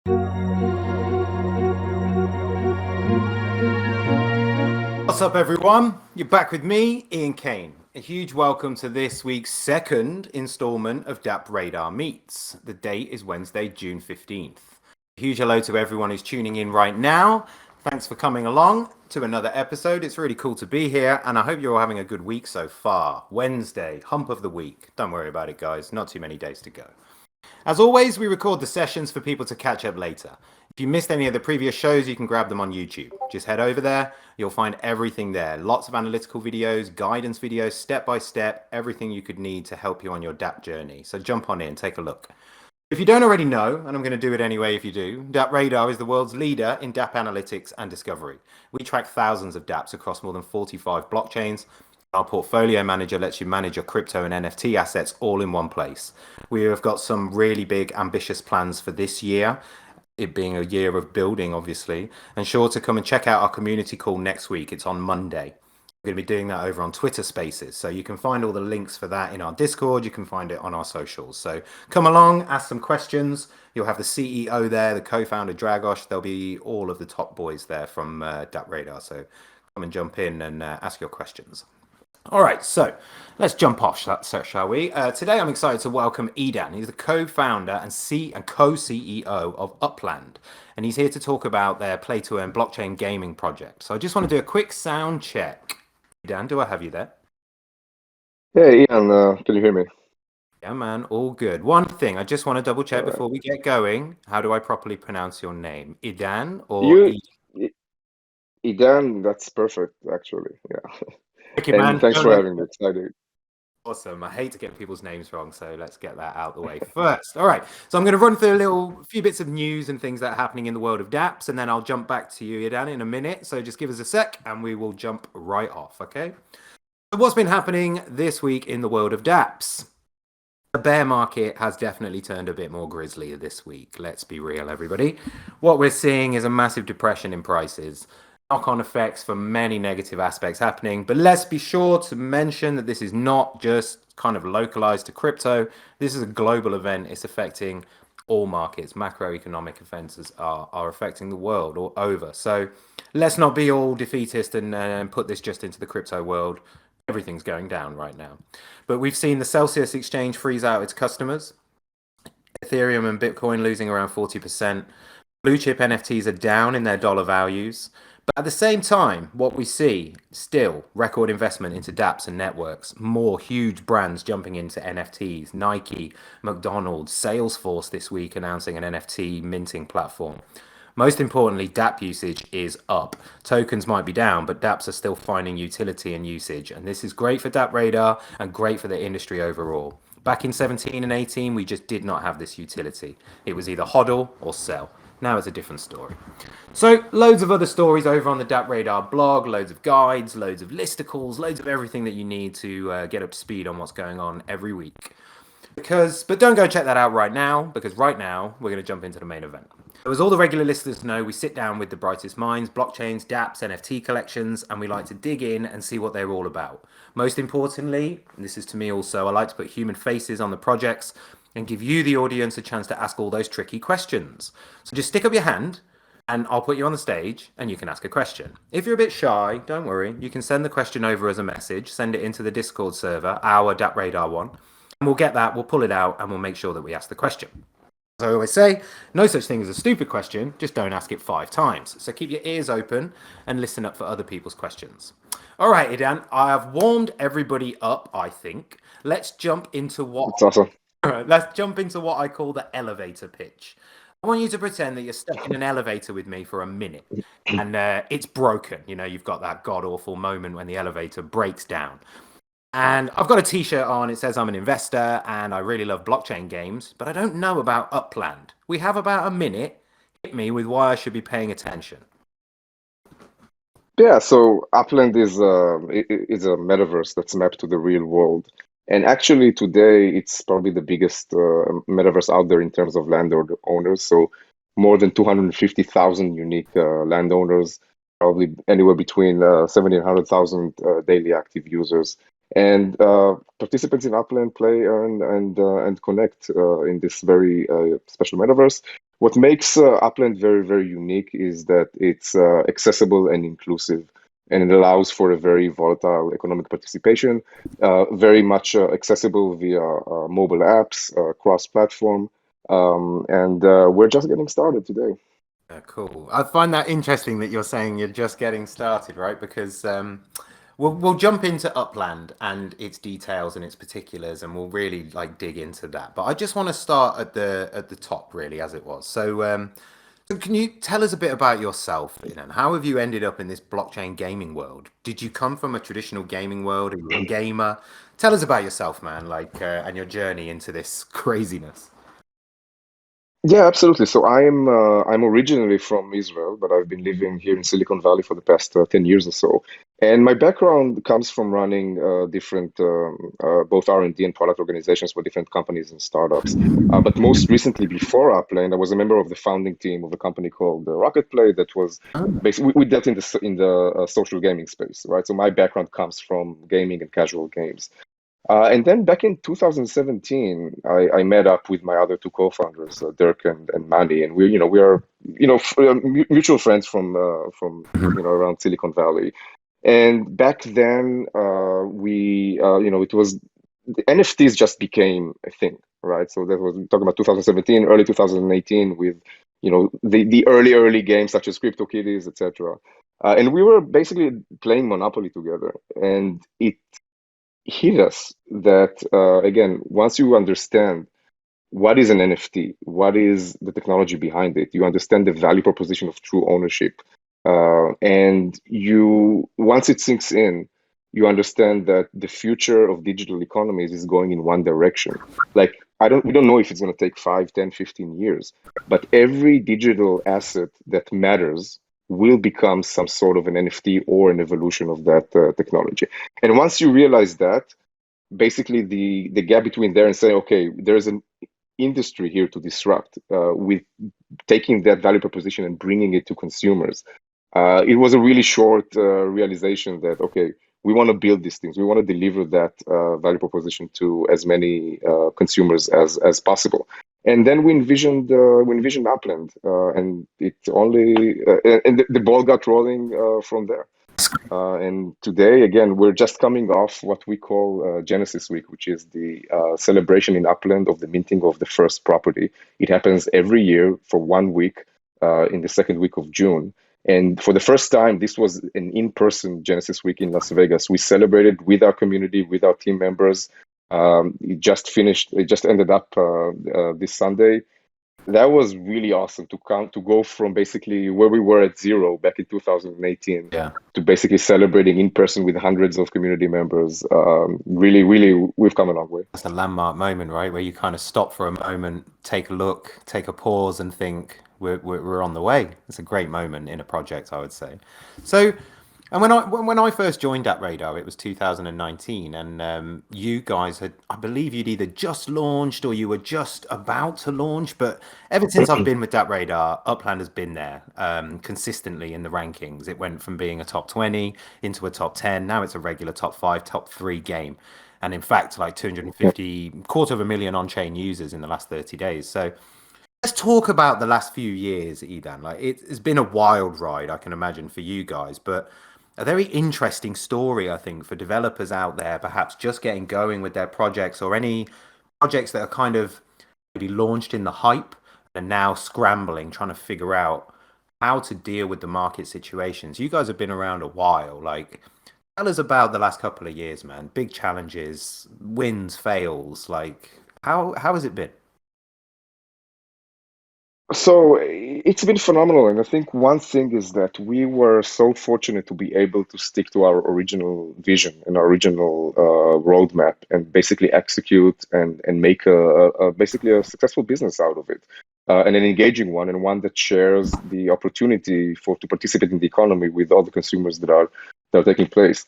What's up, everyone? You're back with me, Ian Kane. A huge welcome to this week's second installment of DappRadar Meets. The date is Wednesday, June 15th. A huge hello to everyone who's tuning in right now. Thanks for coming along to another episode. It's really cool to be here, and I hope you're all having a good week so far. Wednesday, hump of the week. Don't worry about it, guys. Not too many days to go. As always, we record the sessions for people to catch up later. If you missed any of the previous shows, you can grab them on YouTube. Just head over there. You'll find everything there. Lots of analytical videos, guidance videos, step-by-step, everything you could need to help you on your Dapp journey. So jump on in, take a look. If you don't already know, and I'm going to do it anyway if you do, DappRadar is the world's leader in Dapp analytics and discovery. We track thousands of Dapps across more than 45 blockchains. Our portfolio manager lets you manage your crypto and NFT assets all in one place. We have got some really big, ambitious plans for this year, it being a year of building, obviously. And sure to come and check out our community call next week. It's on Monday. We're going to be doing that over on Twitter Spaces. So you can find all the links for that in our Discord. You can find it on our socials. So come along, ask some questions. You'll have the CEO there, the co-founder Dragos. There'll be all of the top boys there from DappRadar. So come and jump in and ask your questions. All right, so let's jump off, shall we? Today, I'm excited to welcome Idan. He's the co-founder and co-CEO of Upland, and he's here to talk about their play-to-earn blockchain gaming project. So I just want to do a quick sound check. Idan, do I have you there? Hey, Ian, can you hear me? Yeah, man, all good. One thing, I just want to double check before we get going. How do I properly pronounce your name? Idan or Idan, that's perfect, actually. Yeah. Okay, And man. thanks for having me. Excited. Awesome. I hate to get people's names wrong, so let's get that out the way first. All right. So I'm going to run through a few bits of news and things that are happening in the world of dApps, and then I'll jump back to you, Idan, in a minute. So just give us a sec, and we will jump right off, okay? So what's been happening this week in the world of dApps? The bear market has definitely turned a bit more grisly this week. Let's be real, everybody. What we're seeing is a massive depression in prices. Knock-on effects for many negative aspects happening, but let's be sure to mention that this is not just kind of localized to crypto. This is a global event. It's affecting all markets. Macroeconomic events are affecting the world all over. So let's not be all defeatist and put this just into the crypto world. Everything's going down right now. But we've seen the Celsius exchange freeze out its customers. Ethereum and Bitcoin losing around 40%. Blue chip NFTs are down in their dollar values. But at the same time, what we see still record investment into dApps and networks, more huge brands jumping into NFTs, Nike, McDonald's, Salesforce this week announcing an NFT minting platform. Most importantly, Dapp usage is up. Tokens might be down, but dApps are still finding utility and usage. And this is great for DappRadar and great for the industry overall. Back in 17 and 18, we just did not have this utility. It was either hodl or sell. Now it's a different story. So loads of other stories over on the DappRadar blog, loads of guides, loads of listicles, loads of everything that you need to get up to speed on what's going on every week. But don't go check that out right now, because right now we're going to jump into the main event. So as all the regular listeners know, we sit down with the brightest minds, blockchains, dApps, NFT collections, and we like to dig in and see what they're all about. Most importantly, and this is to me also, I like to put human faces on the projects and give you, the audience, a chance to ask all those tricky questions. So just stick up your hand and I'll put you on the stage and you can ask a question. If you're a bit shy, don't worry. You can send the question over as a message, send it into the Discord server, our DappRadar one, and we'll get that, we'll pull it out, and we'll make sure that we ask the question. As I always say, no such thing as a stupid question, just don't ask it 5 times. So keep your ears open and listen up for other people's questions. All right, Idan, I have warmed everybody up, I think. Let's jump into what... It's awesome. Let's jump into what I call the elevator pitch. I want you to pretend that you're stuck in an elevator with me for a minute and it's broken. You know, you've got that god-awful moment when the elevator breaks down. And I've got a t-shirt on. It says I'm an investor and I really love blockchain games, but I don't know about Upland. We have about a minute. Hit me with why I should be paying attention. Yeah, so Upland is a metaverse that's mapped to the real world. And actually, today, it's probably the biggest metaverse out there in terms of landowners. So more than 250,000 unique landowners, probably anywhere between 70 and 100,000 daily active users. And participants in Upland play, earn, and connect in this very special metaverse. what makes Upland very, very unique is that it's accessible and inclusive, and it allows for a very volatile economic participation, very much accessible via mobile apps, cross-platform, and we're just getting started today. Cool. I find that interesting that you're saying you're just getting started, right? Because we'll jump into Upland and its details and its particulars, and we'll really like dig into that. But I just want to start at the top, really, as it was. So can you tell us a bit about yourself, Idan? How have you ended up in this blockchain gaming world? Did you come from a traditional gaming world? Are you a gamer? Tell us about yourself, man, like and your journey into this craziness. Yeah, absolutely. So I'm originally from Israel, but I've been living here in Silicon Valley for the past 10 years or so. And my background comes from running different both R&D and product organizations for different companies and startups. But most recently, before Upland, I was a member of the founding team of a company called Rocket Play that was basically we dealt in the social gaming space, right? So my background comes from gaming and casual games. And then back in 2017, I met up with my other two co-founders, Dirk and Manny, and we are mutual friends from around Silicon Valley. And back then, it was the NFTs just became a thing, right? So that was talking about 2017, early 2018, with the early games such as CryptoKitties, etc. And we were basically playing Monopoly together, and it hit us that again, once you understand what is an NFT, what is the technology behind it, you understand the value proposition of true ownership, and you once it sinks in, you understand that the future of digital economies is going in one direction. Like we don't know if it's going to take 5, 10, 15 years, but every digital asset that matters will become some sort of an NFT or an evolution of that technology. And once you realize that, basically the gap between there and saying, okay, there's an industry here to disrupt with taking that value proposition and bringing it to consumers. It was a really short realization that, okay, we want to build these things. We want to deliver that value proposition to as many consumers as possible. And then we envisioned Upland, and it only and the ball got rolling from there. And today, again, we're just coming off what we call Genesis Week, which is the celebration in Upland of the minting of the first property. It happens every year for 1 week in the second week of June. And for the first time, this was an in-person Genesis Week in Las Vegas. We celebrated with our community, with our team members. It just finished. It just ended up this Sunday. That was really awesome to go from basically where we were at zero back in 2018 Yeah. to basically celebrating in person with hundreds of community members. Really, really, we've come a long way. That's a landmark moment, right? Where you kind of stop for a moment, take a look, take a pause, and think we're on the way. It's a great moment in a project, I would say. So, and when I first joined DappRadar, it was 2019, and you guys had, I believe, you'd either just launched or you were just about to launch. But ever since I've been with DappRadar, Upland has been there consistently in the rankings. It went from being a top 20 into a top 10. Now it's a regular top 5, top 3 game. And in fact, like 250, quarter of a million on-chain users in the last 30 days. So let's talk about the last few years, Idan. Like it's been a wild ride, I can imagine, for you guys, but a very interesting story, I think, for developers out there, perhaps just getting going with their projects or any projects that are kind of maybe launched in the hype and now scrambling, trying to figure out how to deal with the market situations. You guys have been around a while. Like, tell us about the last couple of years, man. Big challenges, wins, fails. Like, how has it been? So it's been phenomenal. And I think one thing is that we were so fortunate to be able to stick to our original vision and our original roadmap and basically execute and make basically a successful business out of it. And an engaging one, and one that shares the opportunity to participate in the economy with all the consumers that are taking place.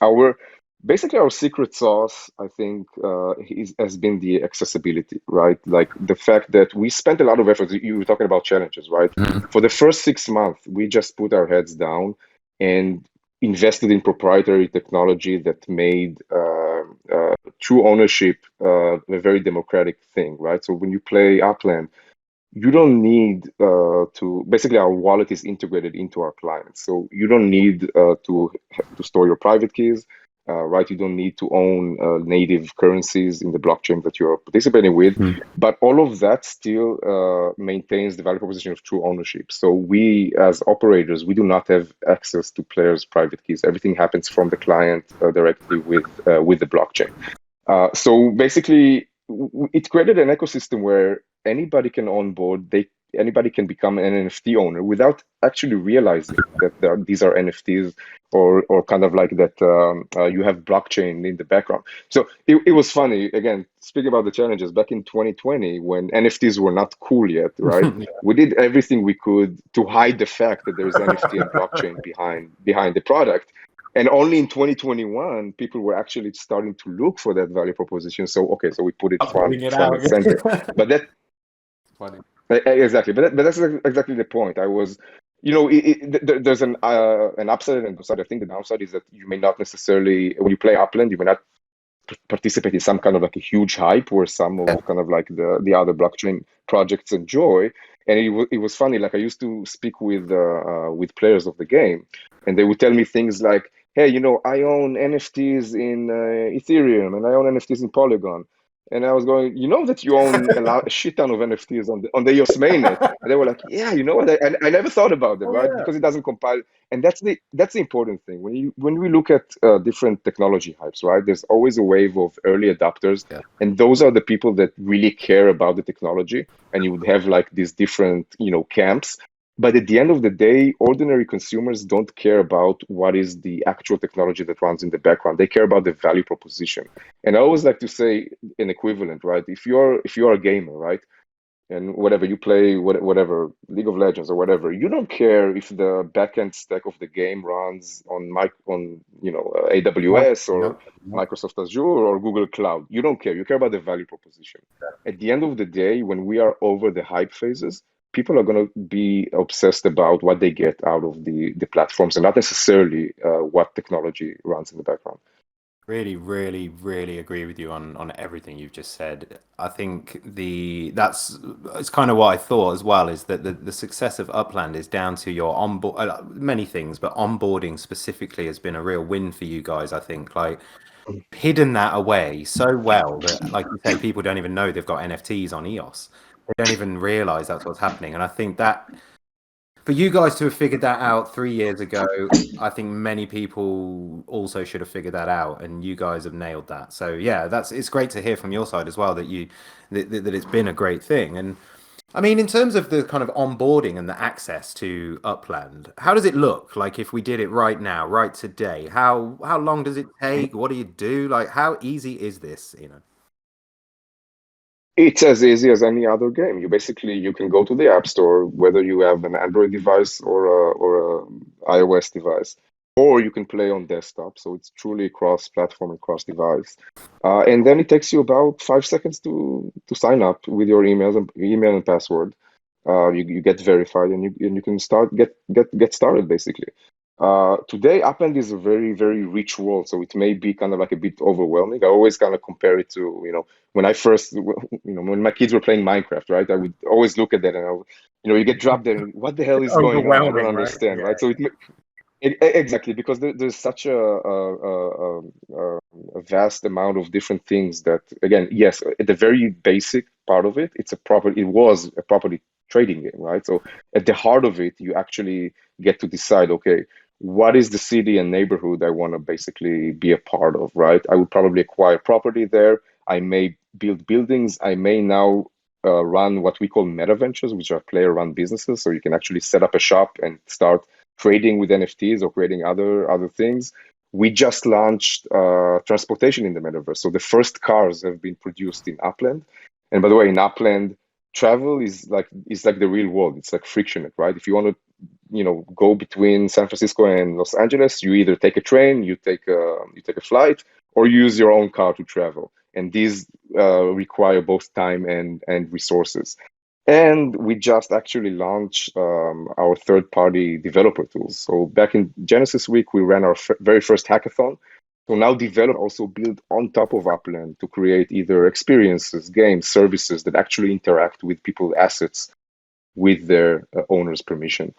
Basically, our secret sauce, I think, has been the accessibility, right? Like the fact that we spent a lot of effort. You were talking about challenges, right? For the first 6 months, we just put our heads down and invested in proprietary technology that made true ownership a very democratic thing, right? So when you play Upland, you don't need to basically our wallet is integrated into our client, so you don't need to store your private keys, right? You don't need to own native currencies in the blockchain that you're participating with, but all of that still maintains the value proposition of true ownership. So we as operators, we do not have access to players' private keys. Everything happens from the client directly with the blockchain. So basically, it created an ecosystem where anybody can onboard. Anybody can become an NFT owner without actually realizing that these are NFTs, or kind of like that you have blockchain in the background. So it was funny. Again, speaking about the challenges back in 2020 when NFTs were not cool yet, right? Yeah. We did everything we could to hide the fact that there's NFT and blockchain behind the product. And only in 2021, people were actually starting to look for that value proposition. So, okay, so we put it front, Putting it front out. and center. But that Funny. exactly. But that's exactly the point. I was, there's an upside and downside. I think the downside is that you may not necessarily, when you play Upland, you may not participate in some kind of like a huge hype where some of kind of like the other blockchain projects enjoy. And it was funny. Like I used to speak with players of the game, and they would tell me things like, "Hey, I own NFTs in Ethereum, and I own NFTs in Polygon." And I was going, that you own a shit ton of NFTs on the EOS mainnet. And they were like, "Yeah, you know what? I never thought about that, Oh right? yeah. Because it doesn't compile." And that's the important thing when we look at different technology hypes, right? There's always a wave of early adopters, Yeah. and those are the people that really care about the technology. And you would have like these different camps. But at the end of the day, ordinary consumers don't care about what is the actual technology that runs in the background. They care about the value proposition. And I always like to say an equivalent, right? If you're a gamer, right? And whatever you play, whatever League of Legends or whatever, you don't care if the backend stack of the game runs on AWS or No. Microsoft Azure or Google Cloud. You don't care. You care about the value proposition. At the end of the day, when we are over the hype phases, people are going to be obsessed about what they get out of the platforms and not necessarily what technology runs in the background. Really, really, really agree with you on everything you've just said. I think that's it's kind of what I thought as well, is that the success of Upland is down to your onboard many things, but onboarding specifically has been a real win for you guys. I think like hidden that away so well that, like you say, people don't even know they've got NFTs on EOS. They don't even realize that's what's happening. And I think that for you guys to have figured that out 3 years ago, I think many people also should have figured that out, and you guys have nailed that. So yeah, it's great to hear from your side as well that that it's been a great thing. And I mean, in terms of the kind of onboarding and the access to Upland, how does it look? Like if we did it right now, right today, how long does it take? What do you do? Like how easy is this? It's as easy as any other game. You can go to the App Store, whether you have an Android device or a iOS device, or you can play on desktop. So it's truly cross-platform and cross-device. And then it takes you about 5 seconds to sign up with your email and password. You get verified, and you can get started basically. Today, Upland is a very, very rich world, so it may be kind of like a bit overwhelming. I always kind of compare it to, when I first, when my kids were playing Minecraft, right? I would always look at that and you get dropped there, and what the hell is going on? I don't Overwhelming, right? understand, Yeah. right? So exactly, because there's such a vast amount of different things that, again, yes, at the very basic part of it, it was a property trading game, right? So at the heart of it, you actually get to decide, okay, what is the city and neighborhood I want to basically be a part of, right? I would probably acquire property there. I may build buildings. I may now run what we call meta ventures, which are player-run businesses. So you can actually set up a shop and start trading with NFTs or creating other things. We just launched transportation in the metaverse. So the first cars have been produced in Upland. And by the way, in Upland, travel is like the real world. It's like frictionless, right? If you want to go between San Francisco and Los Angeles, you either take a train, you take a flight, or use your own car to travel. And these require both time and resources. And we just actually launched our third-party developer tools. So back in Genesis Week, we ran our very first hackathon. So now develop also build on top of Upland to create either experiences, games, services that actually interact with people's assets with their owner's permission.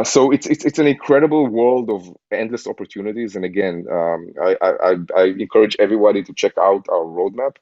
So it's an incredible world of endless opportunities. And again, I encourage everybody to check out our roadmap.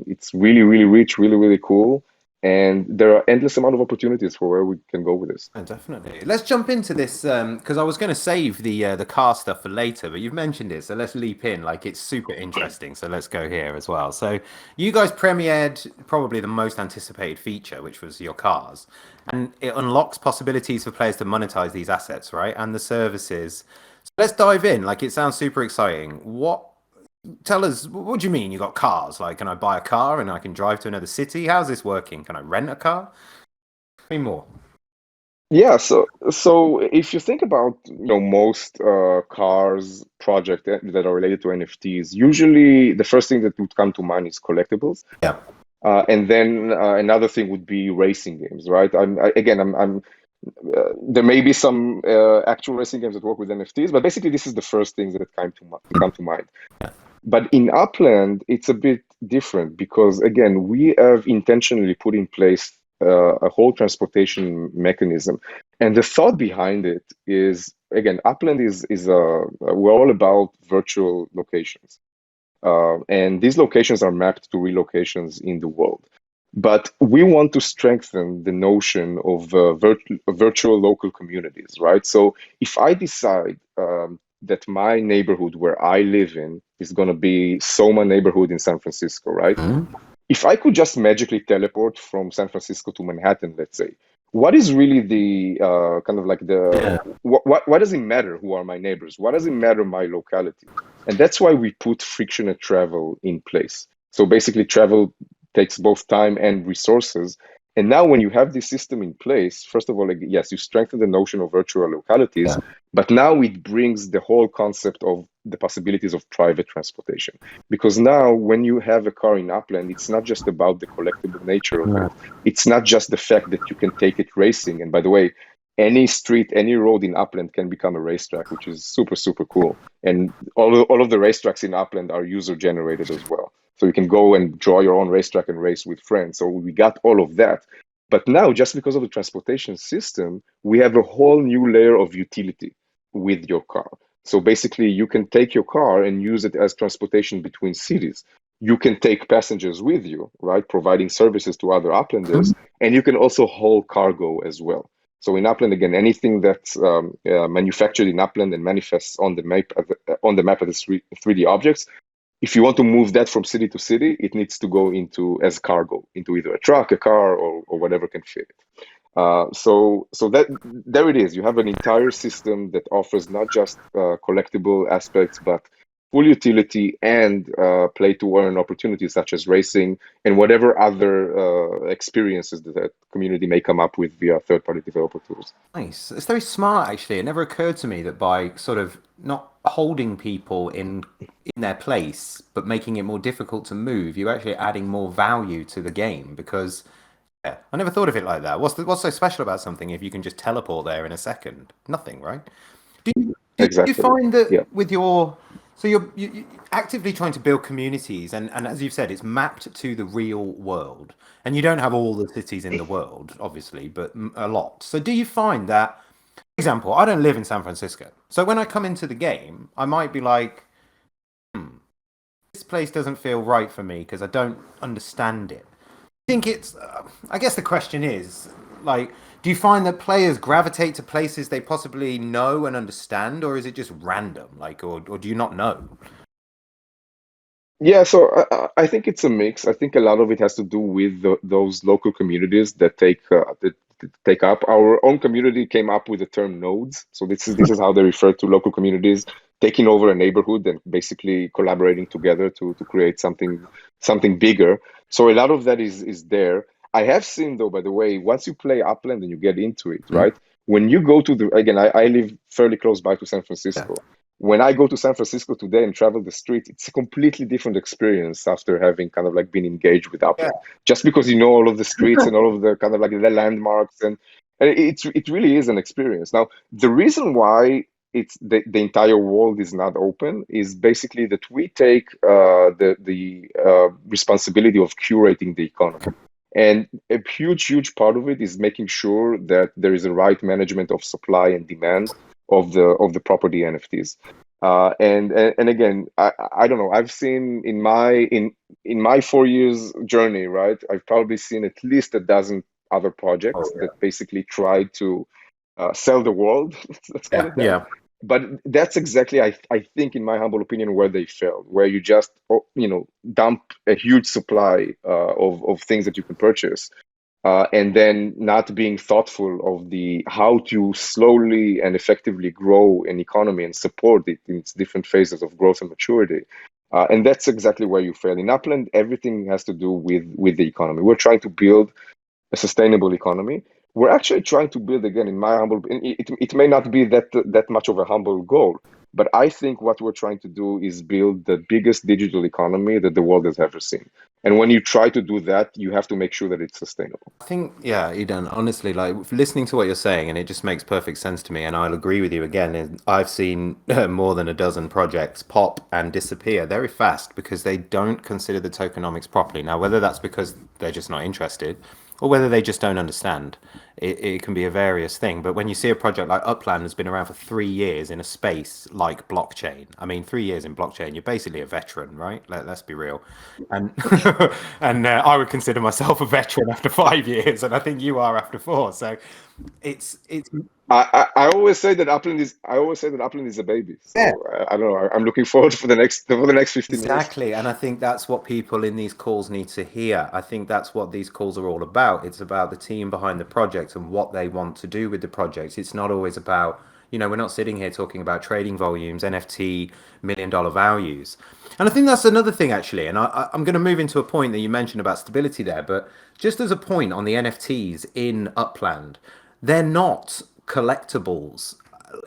It's really, really rich, really, really cool. And there are endless amount of opportunities for where we can go with this. Oh, definitely. Let's jump into this because I was going to save the car stuff for later, but you've mentioned it, so let's leap in. Like it's super interesting, so let's go here as well. So you guys premiered probably the most anticipated feature, which was your cars, and it unlocks possibilities for players to monetize these assets, right? And the services. So let's dive in. Like it sounds super exciting. Tell us, what do you mean you got cars? Like, can I buy a car and I can drive to another city? How's this working? Can I rent a car? Tell me more. Yeah, so if you think about, most cars project that are related to NFTs, usually the first thing that would come to mind is collectibles. Yeah. And then another thing would be racing games, right? There may be some actual racing games that work with NFTs, but basically this is the first things that come to mind. But in Upland, it's a bit different because again, we have intentionally put in place a whole transportation mechanism, and the thought behind it is again, Upland is we're all about virtual locations. And these locations are mapped to real locations in the world. But we want to strengthen the notion of virtual local communities, right? So if I decide that my neighborhood where I live in is going to be Soma neighborhood in San Francisco, right? If I could just magically teleport from San Francisco to Manhattan, let's say, what is really the kind of like the what does it matter who are my neighbors? What does it matter my locality? And that's why we put frictionless travel in place. So basically, travel takes both time and resources. And now, when you have this system in place, first of all, like, yes, you strengthen the notion of virtual localities, but now it brings the whole concept of the possibilities of private transportation. Because now, when you have a car in Upland, it's not just about the collectible nature of it. It's not just the fact that you can take it racing. And by the way, any street, any road in Upland can become a racetrack, which is super, super cool. And all of the racetracks in Upland are user generated as well. So you can go and draw your own racetrack and race with friends. So we got all of that. But now, just because of the transportation system, we have a whole new layer of utility with your car. So basically, you can take your car and use it as transportation between cities. You can take passengers with you, right? Providing services to other Uplanders. And you can also haul cargo as well. So in Upland, again, anything that's manufactured in Upland and manifests on the map as 3D objects, if you want to move that from city to city, it needs to go into as cargo, into either a truck, a car, or whatever can fit it. So that there it is. You have an entire system that offers not just collectible aspects, but full utility and play to earn opportunities such as racing and whatever other experiences that the community may come up with via third-party developer tools. Nice. It's very smart, actually. It never occurred to me that by sort of not holding people in their place, but making it more difficult to move, you're actually adding more value to the game. Because yeah, I never thought of it like that. What's so special about something if you can just teleport there in a second? Nothing, right? Do you Exactly. find Yeah. that with your so you're actively trying to build communities, and as you've said, it's mapped to the real world, and you don't have all the cities in the world, obviously, but a lot. So do you find that, for example, I don't live in San Francisco, so when I come into the game, I might be like, this place doesn't feel right for me because I don't understand it. I think I guess the question is, like, do you find that players gravitate to places they possibly know and understand, or is it just random? Like, or do you not know? Yeah, so I think it's a mix. I think a lot of it has to do with those local communities that take up. Our own community came up with the term nodes. So this is how they refer to local communities taking over a neighborhood and basically collaborating together to create something bigger. So a lot of that is there. I have seen though, by the way, once you play Upland and you get into it, Mhm. right? When you go to again, I live fairly close by to San Yeah. Francisco. When I go to San Francisco today and travel the streets, it's a completely different experience after having kind of like been engaged with Yeah. Upland. Just because you know all of the streets and all of the kind of like the landmarks, and it really is an experience. Now, the reason why it's the entire world is not open is basically that we take the responsibility of curating the economy. And a huge part of it is making sure that there is a right management of supply and demand of the property NFTs. And again, I don't know. I've seen in my 4 years journey, right? I've probably seen at least a dozen other projects that basically try to sell the world. Let's call it that. Yeah. But that's exactly, I think, in my humble opinion, where they failed, where you just, dump a huge supply of things that you can purchase, and then not being thoughtful of the how to slowly and effectively grow an economy and support it in its different phases of growth and maturity. And that's exactly where you fail. In Upland, everything has to do with the economy. We're trying to build a sustainable economy. We're actually trying to build, again, in my humble, it may not be that much of a humble goal, but I think what we're trying to do is build the biggest digital economy that the world has ever seen. And when you try to do that, you have to make sure that it's sustainable. I think, yeah, Idan, honestly, like listening to what you're saying, and it just makes perfect sense to me. And I'll agree with you again. I've seen more than a dozen projects pop and disappear very fast because they don't consider the tokenomics properly. Now, whether that's because they're just not interested or whether they just don't understand, it can be a various thing. But when you see a project like Upland has been around for 3 years in a space like blockchain, I mean, 3 years in blockchain, you're basically a veteran, right? Let's be real. And and I would consider myself a veteran after 5 years, and I think you are after four. So it's I always say that Upland is a baby. yeah. So I don't know. I'm looking forward for the next 15 years. Exactly. And I think that's what people in these calls need to hear. I think that's what these calls are all about. It's about the team behind the project and what they want to do with the projects. It's not always about, we're not sitting here talking about trading volumes, NFT, $1 million values. And I think that's another thing, actually. And I'm going to move into a point that you mentioned about stability there. But just as a point on the NFTs in Upland, they're not collectibles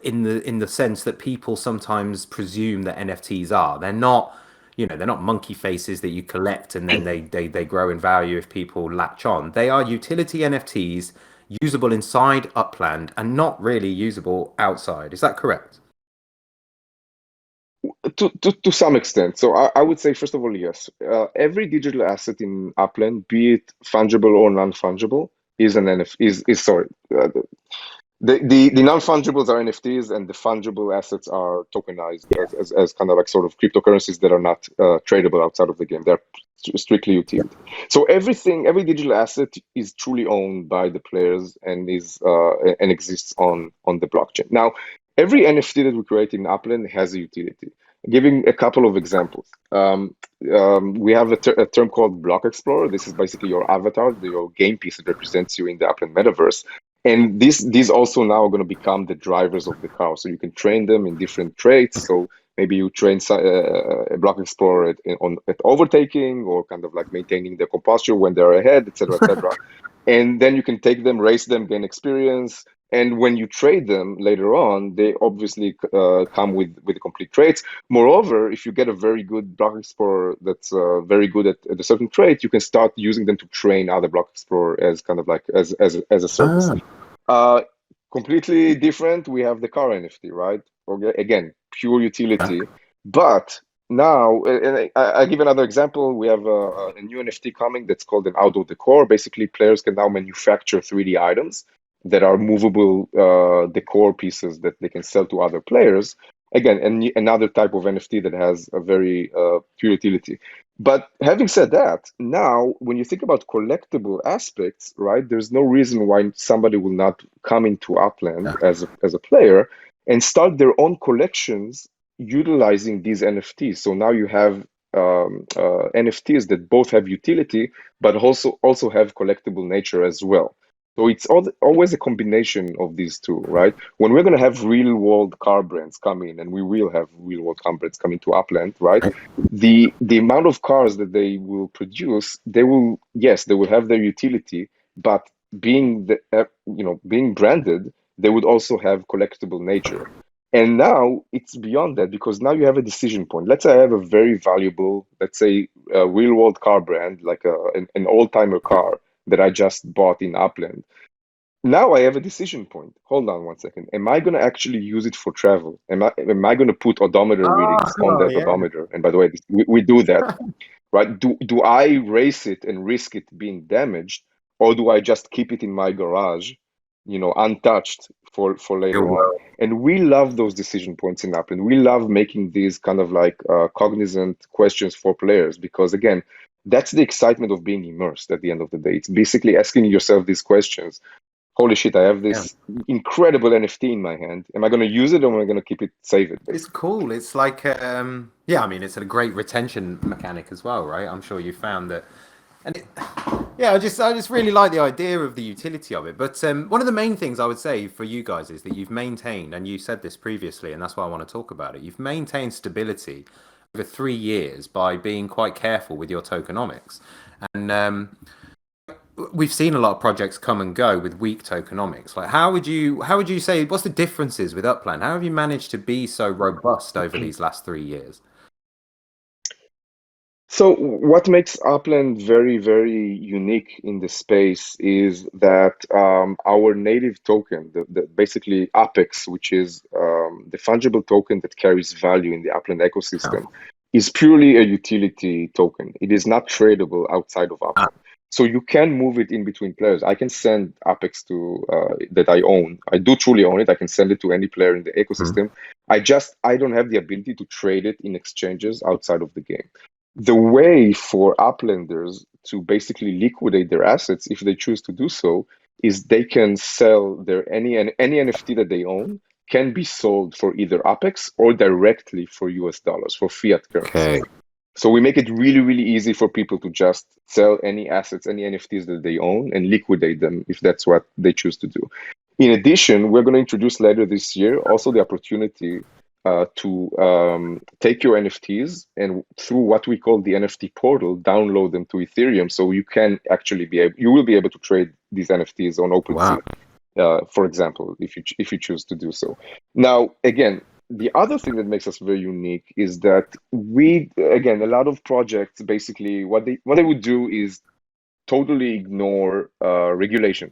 in the sense that people sometimes presume that NFTs are. They're not monkey faces that you collect and then they grow in value if people latch on. They are utility NFTs usable inside Upland and not really usable outside. Is that correct? To some extent. So I would say, first of all, yes. Every digital asset in Upland, be it fungible or non-fungible, is an NFT. Is sorry. The non-fungibles are NFTs, and the fungible assets are tokenized as kind of like sort of cryptocurrencies that are not tradable outside of the game. They're strictly utility. So every digital asset is truly owned by the players and exists on the blockchain. Now, every NFT that we create in Upland has a utility. Giving a couple of examples. We have a term called Block Explorer. This is basically your avatar, your game piece that represents you in the Upland metaverse. And these also now are going to become the drivers of the car. So you can train them in different traits. So maybe you train a Block Explorer at overtaking, or kind of like maintaining their composture when they're ahead, etc., etc. And then you can take them, race them, gain experience. And when you trade them later on, they obviously come with the complete traits. Moreover, if you get a very good Block Explorer that's very good at a certain trait, you can start using them to train other Block Explorer as kind of like as a service. Completely different. We have the car NFT, right? Okay, again, pure utility. But now, and I give another example. We have a new NFT coming that's called an outdoor decor. Basically, players can now manufacture 3D items that are movable decor pieces that they can sell to other players. Again, another type of NFT that has a very pure utility. But having said that, now when you think about collectible aspects, right, there's no reason why somebody will not come into Upland as a player and start their own collections utilizing these NFTs. So now you have NFTs that both have utility, but also have collectible nature as well. So it's always a combination of these two, right? When we're going to have real world car brands come in, and we will have real world car brands coming to Upland, right? The amount of cars that they will produce, they will have their utility, but being being branded, they would also have collectible nature. And now it's beyond that, because now you have a decision point. Let's say I have a very valuable, let's say, a real world car brand, like an old timer car that I just bought in Upland. Now I have a decision point. Hold on one second. Am I going to actually use it for travel? Am I going to put odometer readings on that odometer? And by the way, we do that. right? Do I race it and risk it being damaged, or do I just keep it in my garage, untouched for Real later on? world. And we love those decision points in Upland. We love making these kind of like cognizant questions for players because, again, that's the excitement of being immersed at the end of the day. It's basically asking yourself these questions. Holy shit, I have Yeah. this incredible NFT in my hand. Am I going to use it or am I going to keep it, save it, It's basically? cool. It's like, yeah, I mean, it's a great retention mechanic as well, right? I'm sure you found that, and yeah, I just really like the idea of the utility of it. But one of the main things I would say for you guys is that you've maintained, and you said this previously, and that's why I want to talk about it. You've maintained stability over 3 years by being quite careful with your tokenomics, and we've seen a lot of projects come and go with weak tokenomics. Like, how would you say what's the differences with Upland? How have you managed to be so robust over these last 3 years? So what makes Upland very, very unique in the space is that our native token, basically Apex, which is the fungible token that carries value in the Upland ecosystem, is purely a utility token. It is not tradable outside of Ah, Upland. So you can move it in between players. I can send Apex to that I own. I do truly own it. I can send it to any player in the mhm. ecosystem. I don't have the ability to trade it in exchanges outside of the game. The way for uplanders to basically liquidate their assets, if they choose to do so, is they can sell any NFT that they own can be sold for either Apex or directly for US dollars, for fiat Okay. currencies. So we make it really, really easy for people to just sell any assets, any NFTs that they own and liquidate them if that's what they choose to do. In addition, we're going to introduce later this year also the opportunity to take your NFTs and through what we call the NFT portal, download them to Ethereum. So you will be able to trade these NFTs on Wow. OpenSea, for example, if you choose to do so. Now, again, the other thing that makes us very unique is that again, a lot of projects basically what they would do is totally ignore regulation.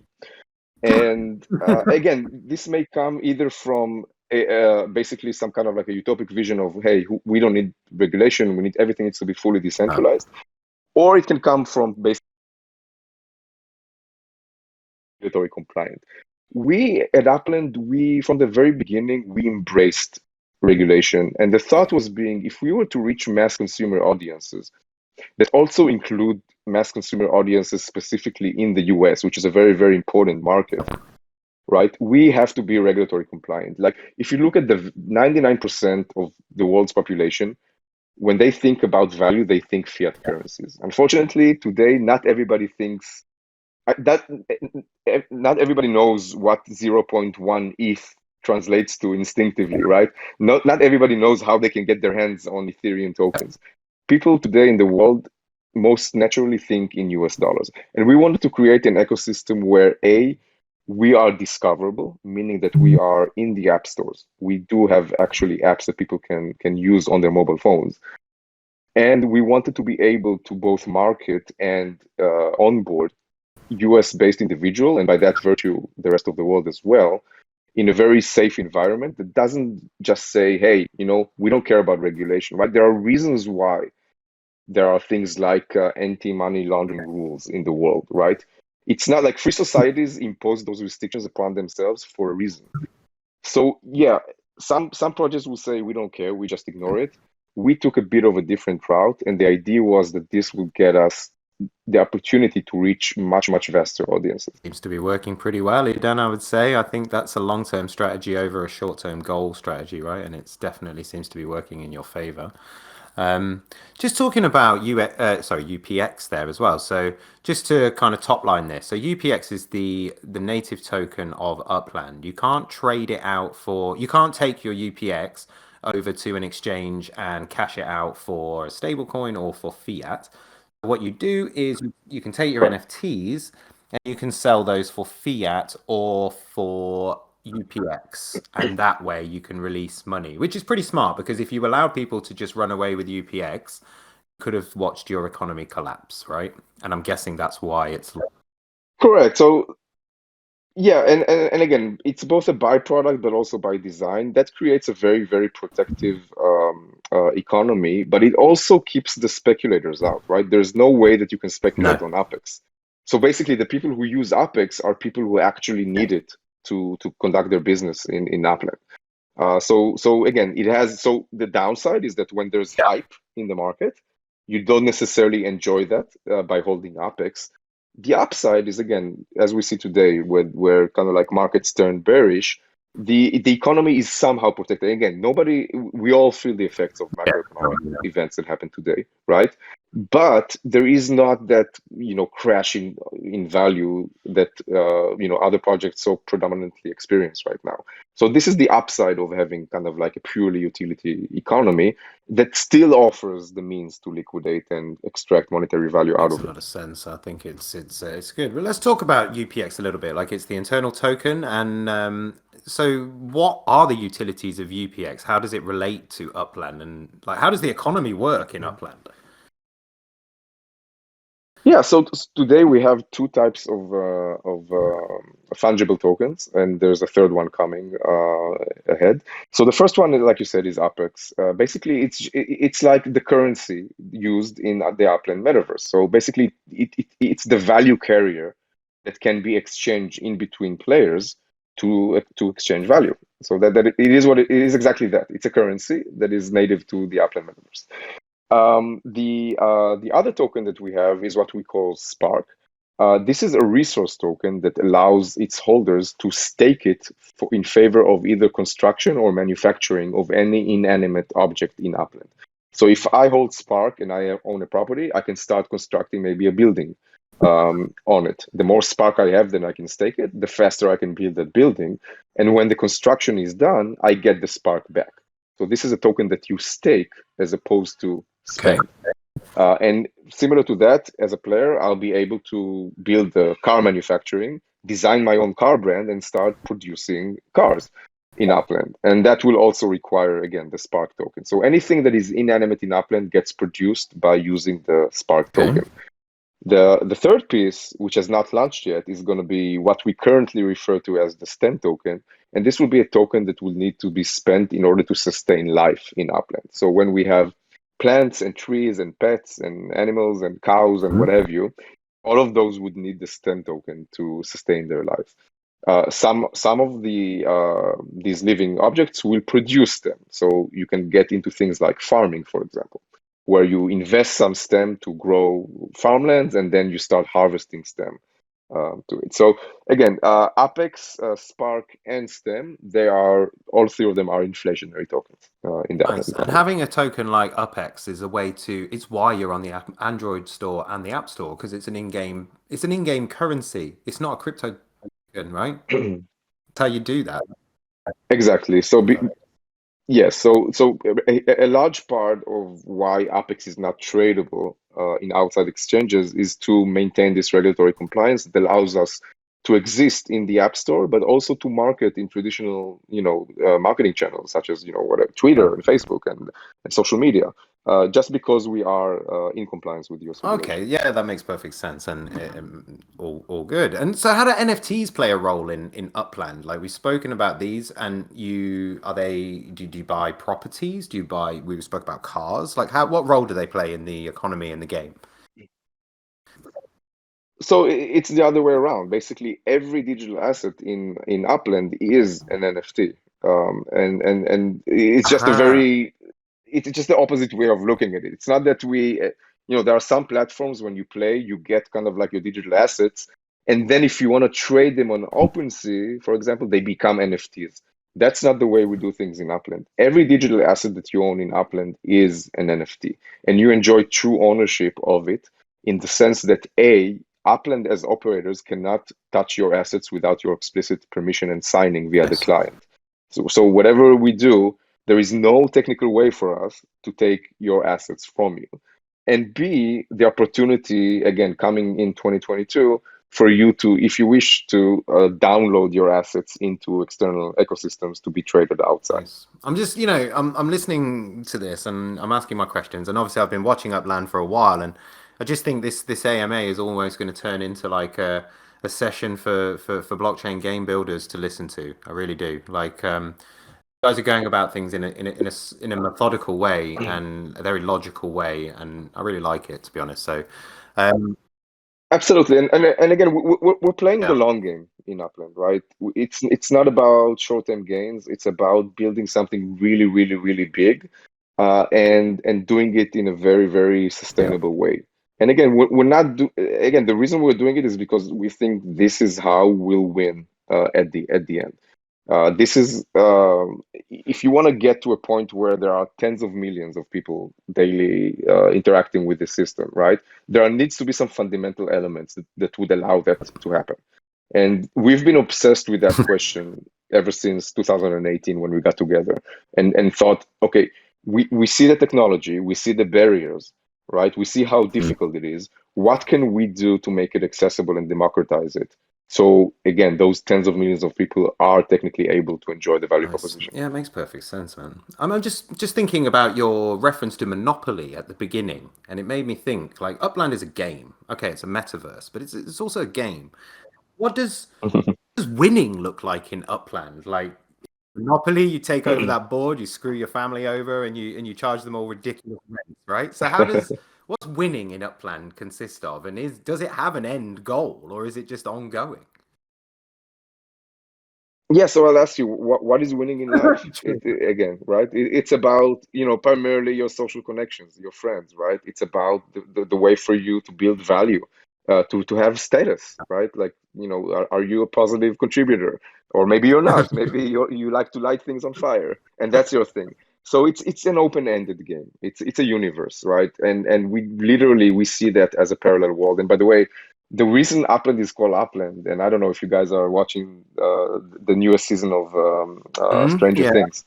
And again, this may come either from basically some kind of like a utopic vision of, hey, we don't need regulation, everything needs to be fully Ah, decentralized, or it can come from basically regulatory compliant. We at Upland, from the very beginning, we embraced regulation. And the thought was being, if we were to reach mass consumer audiences that also include mass consumer audiences specifically in the US, which is a very, very important market, right? We have to be regulatory compliant. Like if you look at the 99% of the world's population, when they think about value, they think fiat currencies. Unfortunately, today, that not everybody knows what zero point 0.1 ETH translates to instinctively, right? Not everybody knows how they can get their hands on Ethereum tokens. People today in the world most naturally think in US dollars. And we wanted to create an ecosystem where we are discoverable, meaning that we are in the app stores. We do have actually apps that people can use on their mobile phones. And we wanted to be able to both market and onboard US based individual, and by that virtue, the rest of the world as well, in a very safe environment that doesn't just say, hey, we don't care about regulation, right? There are reasons why there are things like anti-money laundering rules in the world, right? It's not like free societies impose those restrictions upon themselves for a reason. So yeah, some projects will say we don't care, we just ignore it. We took a bit of a different route, and the idea was that this would get us the opportunity to reach much, much vaster audiences. seems to be working pretty well, Idan, I would say. I think that's a long-term strategy over a short-term goal strategy, right? And it's definitely seems to be working in your favor. Um, just talking about UPX there as well. So just to kind of top line this, so UPX is the native token of Upland. You can't take your UPX over to an exchange and cash it out for a stable coin or for fiat. What you do is you can take your NFTs and you can sell those for fiat or for UPX, and that way you can release money, which is pretty smart because if you allow people to just run away with UPX, you could have watched your economy collapse, right? And I'm guessing that's why it's Correct. So Yeah, and again, it's both a byproduct, but also by design. That creates a very, very protective economy, but it also keeps the speculators out, right? There's no way that you can speculate No. on Apex. So basically, the people who use Apex are people who actually need it to conduct their business in Upland. So again, the downside is that when there's Yeah. hype in the market, you don't necessarily enjoy that by holding Apex. The upside is again, as we see today, where kind of like markets turn bearish, the economy is somehow protected. Again, we all feel the effects of macroeconomic Yeah. events that happen today, right? But there is not that, crash in value that other projects so predominantly experience right now. So this is the upside of having kind of like a purely utility economy that still offers the means to liquidate and extract monetary value out Makes of a it. lot of sense. I think it's good. But let's talk about UPX a little bit. Like it's the internal token, and so what are the utilities of UPX? How does it relate to Upland, and like how does the economy work in Upland? Yeah, so today we have two types of fungible tokens, and there's a third one coming ahead. So the first one, like you said, is Apex. Basically, it's like the currency used in the Upland metaverse. So basically, it's the value carrier that can be exchanged in between players to exchange value. So that it is what it is exactly that. It's a currency that is native to the Upland metaverse. The other token that we have is what we call Spark. This is a resource token that allows its holders to stake it in favor of either construction or manufacturing of any inanimate object in Upland. So if I hold Spark and I own a property, I can start constructing maybe a building on it. The more Spark I have, then I can stake it, the faster I can build that building. And when the construction is done, I get the Spark back. So this is a token that you stake as opposed to Okay. spend. And similar to that, as a player, I'll be able to build the car manufacturing, design my own car brand, and start producing cars in Upland. And that will also require, again, the Spark token. So anything that is inanimate in Upland gets produced by using the Spark Okay. token. The third piece, which has not launched yet, is going to be what we currently refer to as the STEM token. And this will be a token that will need to be spent in order to sustain life in Upland. So when we have plants and trees and pets and animals and cows and what have you, all of those would need the STEM token to sustain their life. Some of these living objects will produce them, so you can get into things like farming, for example, where you invest some stem to grow farmlands and then you start harvesting stem to it. So again, Apex, Spark, and Stem, all three of them are inflationary tokens in the Upland Nice. And economy. having a token like UpX is a way to, it's why you're on the Android store and the App Store because it's an in-game currency. It's not a crypto token, right? That's how you do that. Exactly. Yes, so a large part of why Apex is not tradable in outside exchanges is to maintain this regulatory compliance that allows us to exist in the App Store, but also to market in traditional, marketing channels such as, Twitter and Facebook and social media, just because we are in compliance with US Okay, regulations. yeah, that makes perfect sense and all good. And so, how do NFTs play a role in Upland? Like we've spoken about these, and do you buy properties? Do you buy? We spoke about cars. Like what role do they play in the economy and the game? So it's the other way around. Basically, every digital asset in Upland is an NFT, and it's just Aha. it's just the opposite way of looking at it. It's not that there are some platforms when you play, you get kind of like your digital assets, and then if you want to trade them on OpenSea, for example, they become NFTs. That's not the way we do things in Upland. Every digital asset that you own in Upland is an NFT, and you enjoy true ownership of it in the sense that Upland as operators cannot touch your assets without your explicit permission and signing via the Yes. client. So whatever we do, there is no technical way for us to take your assets from you. And B, the opportunity, again, coming in 2022, for you to, if you wish to, download your assets into external ecosystems to be traded outside. Nice. I'm just, I'm listening to this and I'm asking my questions. And obviously, I've been watching Upland for a while, and I just think this AMA is almost going to turn into like a session for blockchain game builders to listen to. I really do. Like, you guys are going about things in a methodical way and a very logical way, and I really like it, to be honest. So, um, Absolutely, and again, we're playing the yeah, long game in Upland, right? It's not about short-term gains. It's about building something really, really, really big, and doing it in a very, very yeah, sustainable way. And again, we're not do again, the reason we're doing it is because we think this is how we'll win at the end. This is if you want to get to a point where there are tens of millions of people daily interacting with the system, right? There needs to be some fundamental elements that would allow that to happen. And we've been obsessed with that question ever since 2018 when we got together and thought, okay, we see the technology, we see the barriers, right? We see how mm, difficult it is. What can we do to make it accessible and democratize it? So again, those tens of millions of people are technically able to enjoy the value nice. proposition. Yeah, it makes perfect sense, man. I'm just thinking about your reference to Monopoly at the beginning, and it made me think like Upland is a game. Okay, it's a metaverse, but it's also a game. What does winning look like in Upland? Like Monopoly, you take over that board, you screw your family over, and you charge them all ridiculous rents, right? So how does what's winning in Upland consist of, and does it have an end goal, or is it just ongoing? Yeah, so I'll ask you, what is winning in life? True. Again, right? It's about, primarily your social connections, your friends, right? It's about the way for you to build value, to have status, right? Like, are you a positive contributor? Or maybe you're not. Maybe you like to light things on fire, and that's your thing. So it's an open-ended game. It's a universe, right? And we see that as a parallel world. And by the way, the reason Upland is called Upland, and I don't know if you guys are watching the newest season of Stranger Yeah. Things.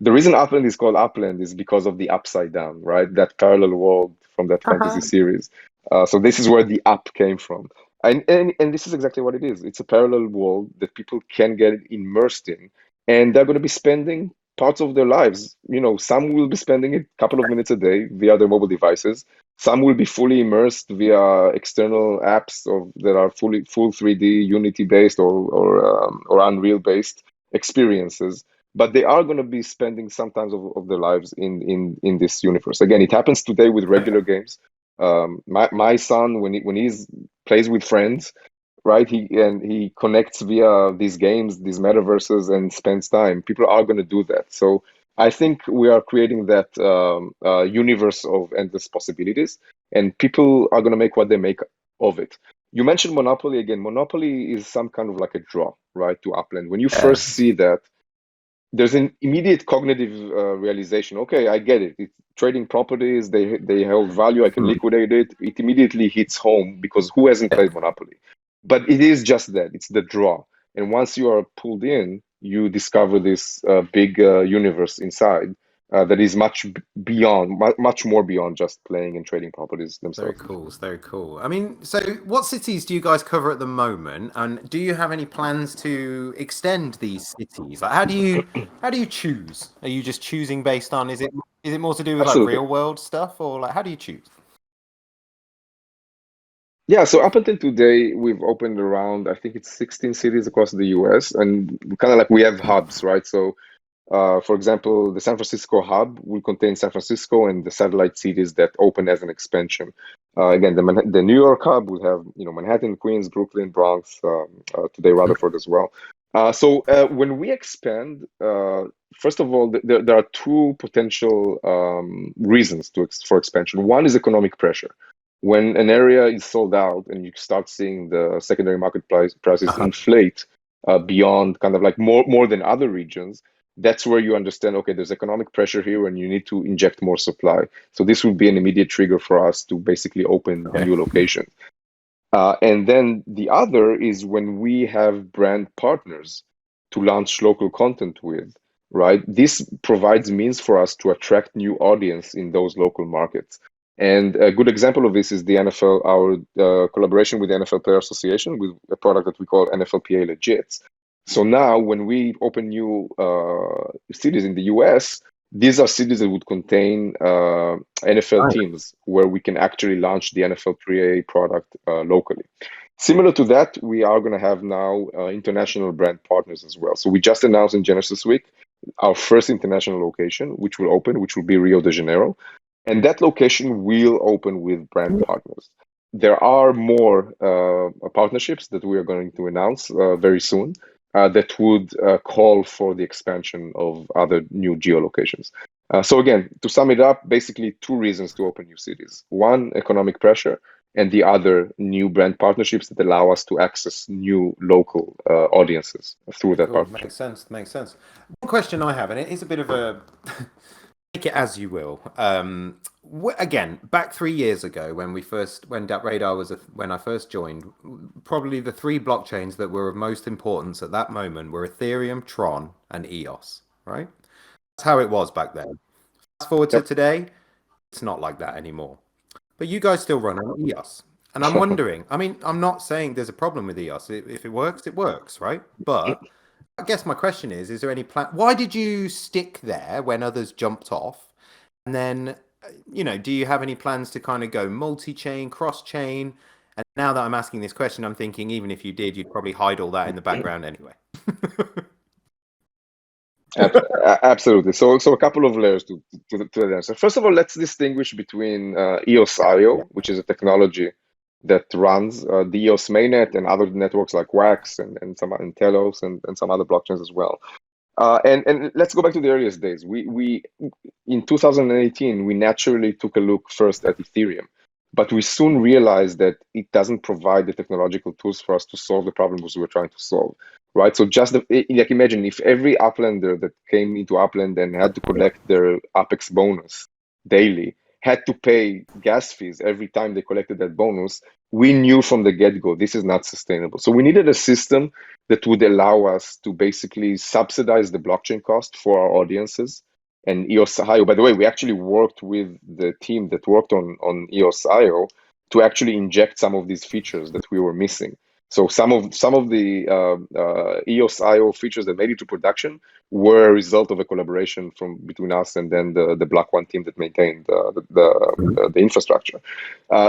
The reason Upland is called Upland is because of the Upside Down, right? That parallel world from that fantasy series. So this is where the up came from. And this is exactly what it is. It's a parallel world that people can get immersed in, and they're going to be spending parts of their lives. Some will be spending a couple of minutes a day via their mobile devices. Some will be fully immersed via external apps that are full 3D Unity based or Unreal based experiences. But they are going to be spending sometimes of their lives in this universe. Again, it happens today with regular games. My son, when he's plays with friends, right? He connects via these games, these metaverses, and spends time. People are going to do that. So I think we are creating that universe of endless possibilities, and people are going to make what they make of it. You mentioned Monopoly again. Monopoly is some kind of like a draw, right, to Upland. When you Yeah. first see that, there's an immediate cognitive realization. Okay, I get it. It's trading properties. They hold value. I can Mm. liquidate it. It immediately hits home because who hasn't Yeah. played Monopoly? But it is just that. It's the draw. And once you are pulled in, you discover this big universe inside that is much more beyond just playing and trading properties Very themselves. cool. It's very cool. I mean, so what cities do you guys cover at the moment? And do you have any plans to extend these cities? Like how do you choose? Are you just choosing based on is it more to do with like Absolutely. real world stuff or like how do you choose? Yeah, so up until today, we've opened around, I think it's 16 cities across the US, and kind of like we have hubs, right? So for example, the San Francisco hub will contain San Francisco and the satellite cities that open as an expansion. Again, the New York hub will have Manhattan, Queens, Brooklyn, Bronx, today Rutherford as well. So when we expand, first of all, there are two potential reasons for expansion. One is economic pressure. When an area is sold out and you start seeing the secondary market prices Uh-huh. inflate beyond kind of like more than other regions, that's where you understand, okay, there's economic pressure here and you need to inject more supply. So this would be an immediate trigger for us to basically open Okay. new locations. And then the other is when we have brand partners to launch local content with, right? This provides means for us to attract new audience in those local markets. And a good example of this is the NFL, our collaboration with the NFL Player Association with a product that we call NFLPA Legits. So now when we open new cities in the US, these are cities that would contain NFL Nice. teams where we can actually launch the NFL 3A product locally. Similar to that, we are going to have now international brand partners as well. So we just announced in Genesis Week our first international location, which will open, which will be Rio de Janeiro. And that location will open with brand partners. There are more partnerships that we are going to announce very soon that would call for the expansion of other new geolocations. So again, to sum it up, basically two reasons to open new cities. One, economic pressure, and the other, new brand partnerships that allow us to access new local audiences through that Cool. partnership. Makes sense. Makes sense. One question I have, and it is a bit of a take it as you will. Again, back 3 years ago when DappRadar when I first joined, probably the three blockchains that were of most importance at that moment were Ethereum, Tron, and EOS. Right? That's how it was back then. Fast forward to Yep. today, it's not like that anymore. But you guys still run on EOS. And I'm wondering, I mean, I'm not saying there's a problem with EOS. If it works, right? But I guess my question is there any plan? Why did you stick there when others jumped off? And then, do you have any plans to kind of go multi-chain, cross-chain? And now that I'm asking this question, I'm thinking even if you did, you'd probably hide all that in the background anyway. Absolutely. So a couple of layers to that answer. First of all, let's distinguish between EOS.io, which is a technology that runs the EOS mainnet and other networks like Wax and some and Telos and some other blockchains as well. And let's go back to the earliest days. We in 2018 we naturally took a look first at Ethereum, but we soon realized that it doesn't provide the technological tools for us to solve the problems we were trying to solve. Right, so just like imagine if every Uplander that came into Upland and had to collect their Apex bonus daily had to pay gas fees every time they collected that bonus. We knew from the get-go this is not sustainable. So we needed a system that would allow us to basically subsidize the blockchain cost for our audiences. And EOS.io, by the way, we actually worked with the team that worked on EOS.io to actually inject some of these features that we were missing. So some of the EOS.io features that made it to production were a result of a collaboration between us and then the Block One team that maintained the infrastructure.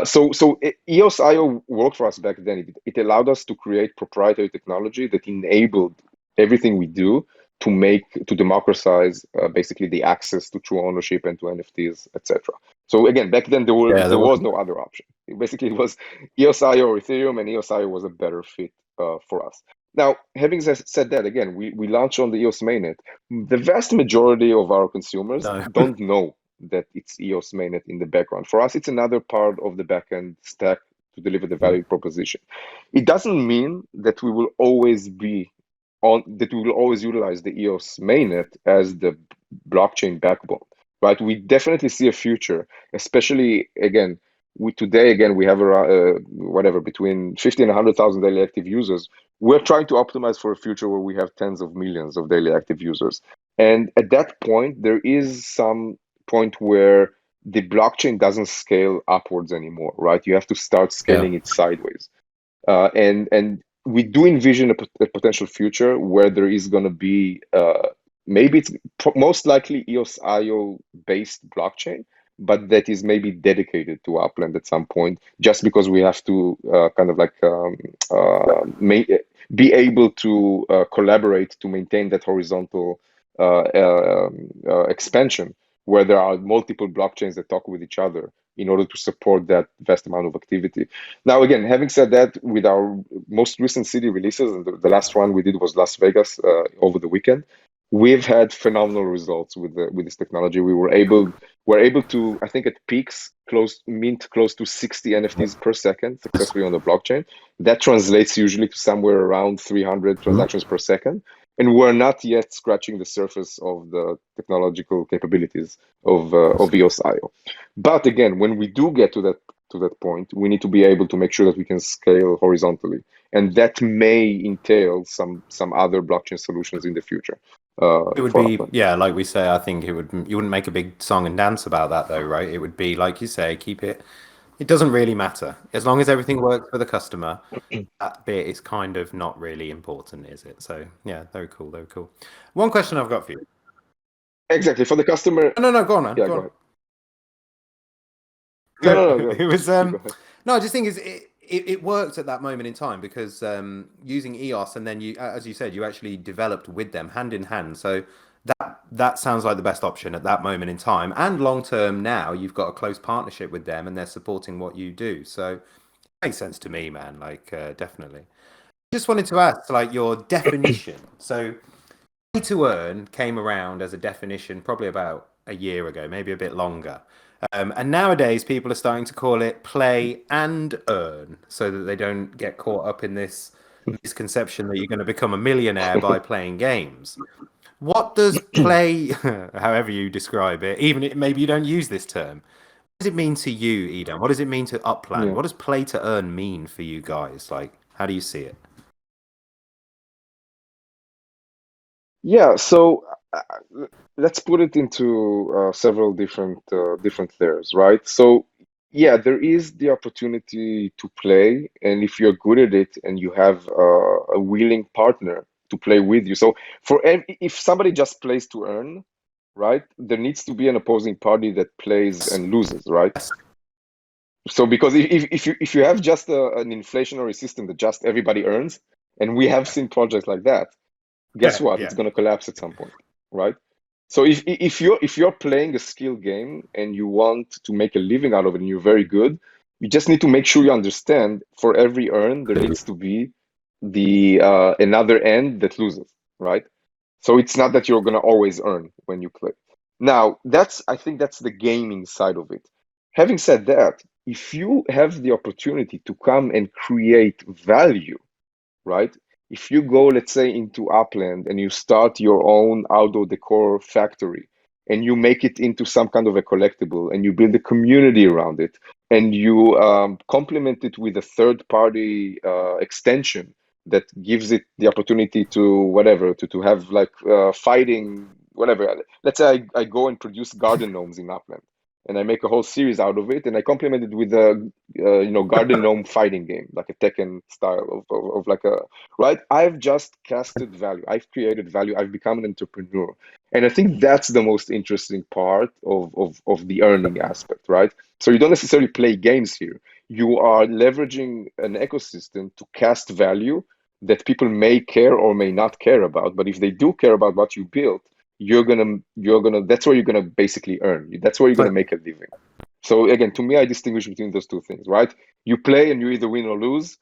So EOS.io worked for us back then. It allowed us to create proprietary technology that enabled everything we do to democratize basically the access to true ownership and to NFTs, etc. So again, back then there was no other option. Basically, it was EOS.io or Ethereum, and EOS.io was a better fit for us. Now, having said that, again, we launched on the EOS mainnet. The vast majority of our consumers don't know that it's EOS mainnet in the background. For us, it's another part of the backend stack to deliver the value proposition. It doesn't mean that we will always utilize the EOS mainnet as the blockchain backbone. Right, we definitely see a future, especially again. We have between 50 and 100,000 daily active users. We're trying to optimize for a future where we have tens of millions of daily active users. And at that point, there is some point where the blockchain doesn't scale upwards anymore, right? You have to start scaling it sideways. And we do envision a potential future where there is going to be maybe it's most likely EOS.io based blockchain, but that is maybe dedicated to Upland at some point, just because we have to be able to collaborate to maintain that horizontal expansion where there are multiple blockchains that talk with each other in order to support that vast amount of activity. Now, again, having said that, with our most recent city releases, and the last one we did was Las Vegas over the weekend, we've had phenomenal results with this technology. We're able to, I think at peaks, mint close to 60 NFTs per second successfully on the blockchain. That translates usually to somewhere around 300 transactions per second. And we're not yet scratching the surface of the technological capabilities of EOS.io. But again, when we do get to that point, we need to be able to make sure that we can scale horizontally, and that may entail some other blockchain solutions in the future. It would be, like we say, I think you wouldn't make a big song and dance about that though, right? It would be, like you say, keep it. It doesn't really matter. As long as everything works for the customer, that bit is kind of not really important, is it? So yeah, very cool, very cool. One question I've got for you. Exactly, for the customer. No, go on, man. Yeah, go ahead. No. It was no, I just think it worked at that moment in time because using EOS and then you, as you said, you actually developed with them hand in hand. So that sounds like the best option at that moment in time. And long term now, you've got a close partnership with them and they're supporting what you do. So it makes sense to me, man. Like definitely. Just wanted to ask, like your definition. So play to earn came around as a definition probably about a year ago, maybe a bit longer. And nowadays, people are starting to call it play and earn so that they don't get caught up in this misconception that you're going to become a millionaire by playing games. What does play, however you describe it, even maybe you don't use this term, what does it mean to you, Idan? What does it mean to Upland? Yeah. What does play to earn mean for you guys? Like, how do you see it? Yeah, so let's put it into several different layers, right? So yeah, there is the opportunity to play, and if you're good at it and you have a willing partner to play with you. So if somebody just plays to earn, right, there needs to be an opposing party that plays and loses, right? Yes. So because if you have just an inflationary system that just everybody earns, and we have seen projects like that, guess Yeah, what? yeah. It's going to collapse at some point, right? So if you're playing a skill game and you want to make a living out of it and you're very good, you just need to make sure you understand for every earn there needs to be the another end that loses, right? So it's not that you're gonna always earn when you play. Now, I think that's the gaming side of it. Having said that, if you have the opportunity to come and create value, right? If you go, let's say, into Upland and you start your own outdoor decor factory and you make it into some kind of a collectible and you build a community around it and you complement it with a third party extension that gives it the opportunity to whatever, to have like fighting, whatever. Let's say I go and produce garden gnomes in Upland and I make a whole series out of it and I complement it with a garden gnome fighting game, like a Tekken style of like a right. I've just casted value. I've created value. I've become an entrepreneur, and I think that's the most interesting part of the earning aspect, right? So you don't necessarily play games here. You are leveraging an ecosystem to cast value that people may care or may not care about. But if they do care about what you built, you're gonna that's where you're gonna basically earn. That's where you're gonna So make a living. So again, to me, I distinguish between those two things, right? You play and you either win or lose,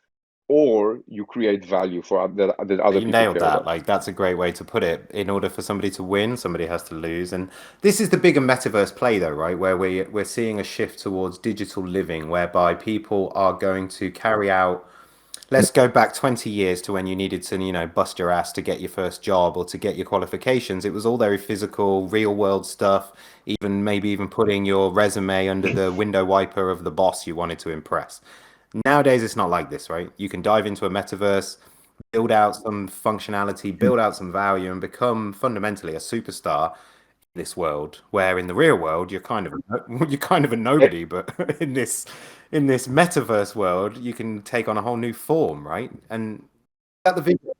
or you create value for that other you people nailed care that. about. Like that's a great way to put it. In order for somebody to win, somebody has to lose. And this is the bigger metaverse play though, right? Where we're seeing a shift towards digital living whereby people are going to carry out, let's go back 20 years to when you needed to, bust your ass to get your first job or to get your qualifications. It was all very physical, real world stuff, even maybe even putting your resume under the window wiper of the boss you wanted to impress. Nowadays, it's not like this, right? You can dive into a metaverse, build out some functionality, build out some value, and become fundamentally a superstar in this world. Where in the real world, you're kind of a E- nobody, but in this metaverse world, you can take on a whole new form, right? And at the video,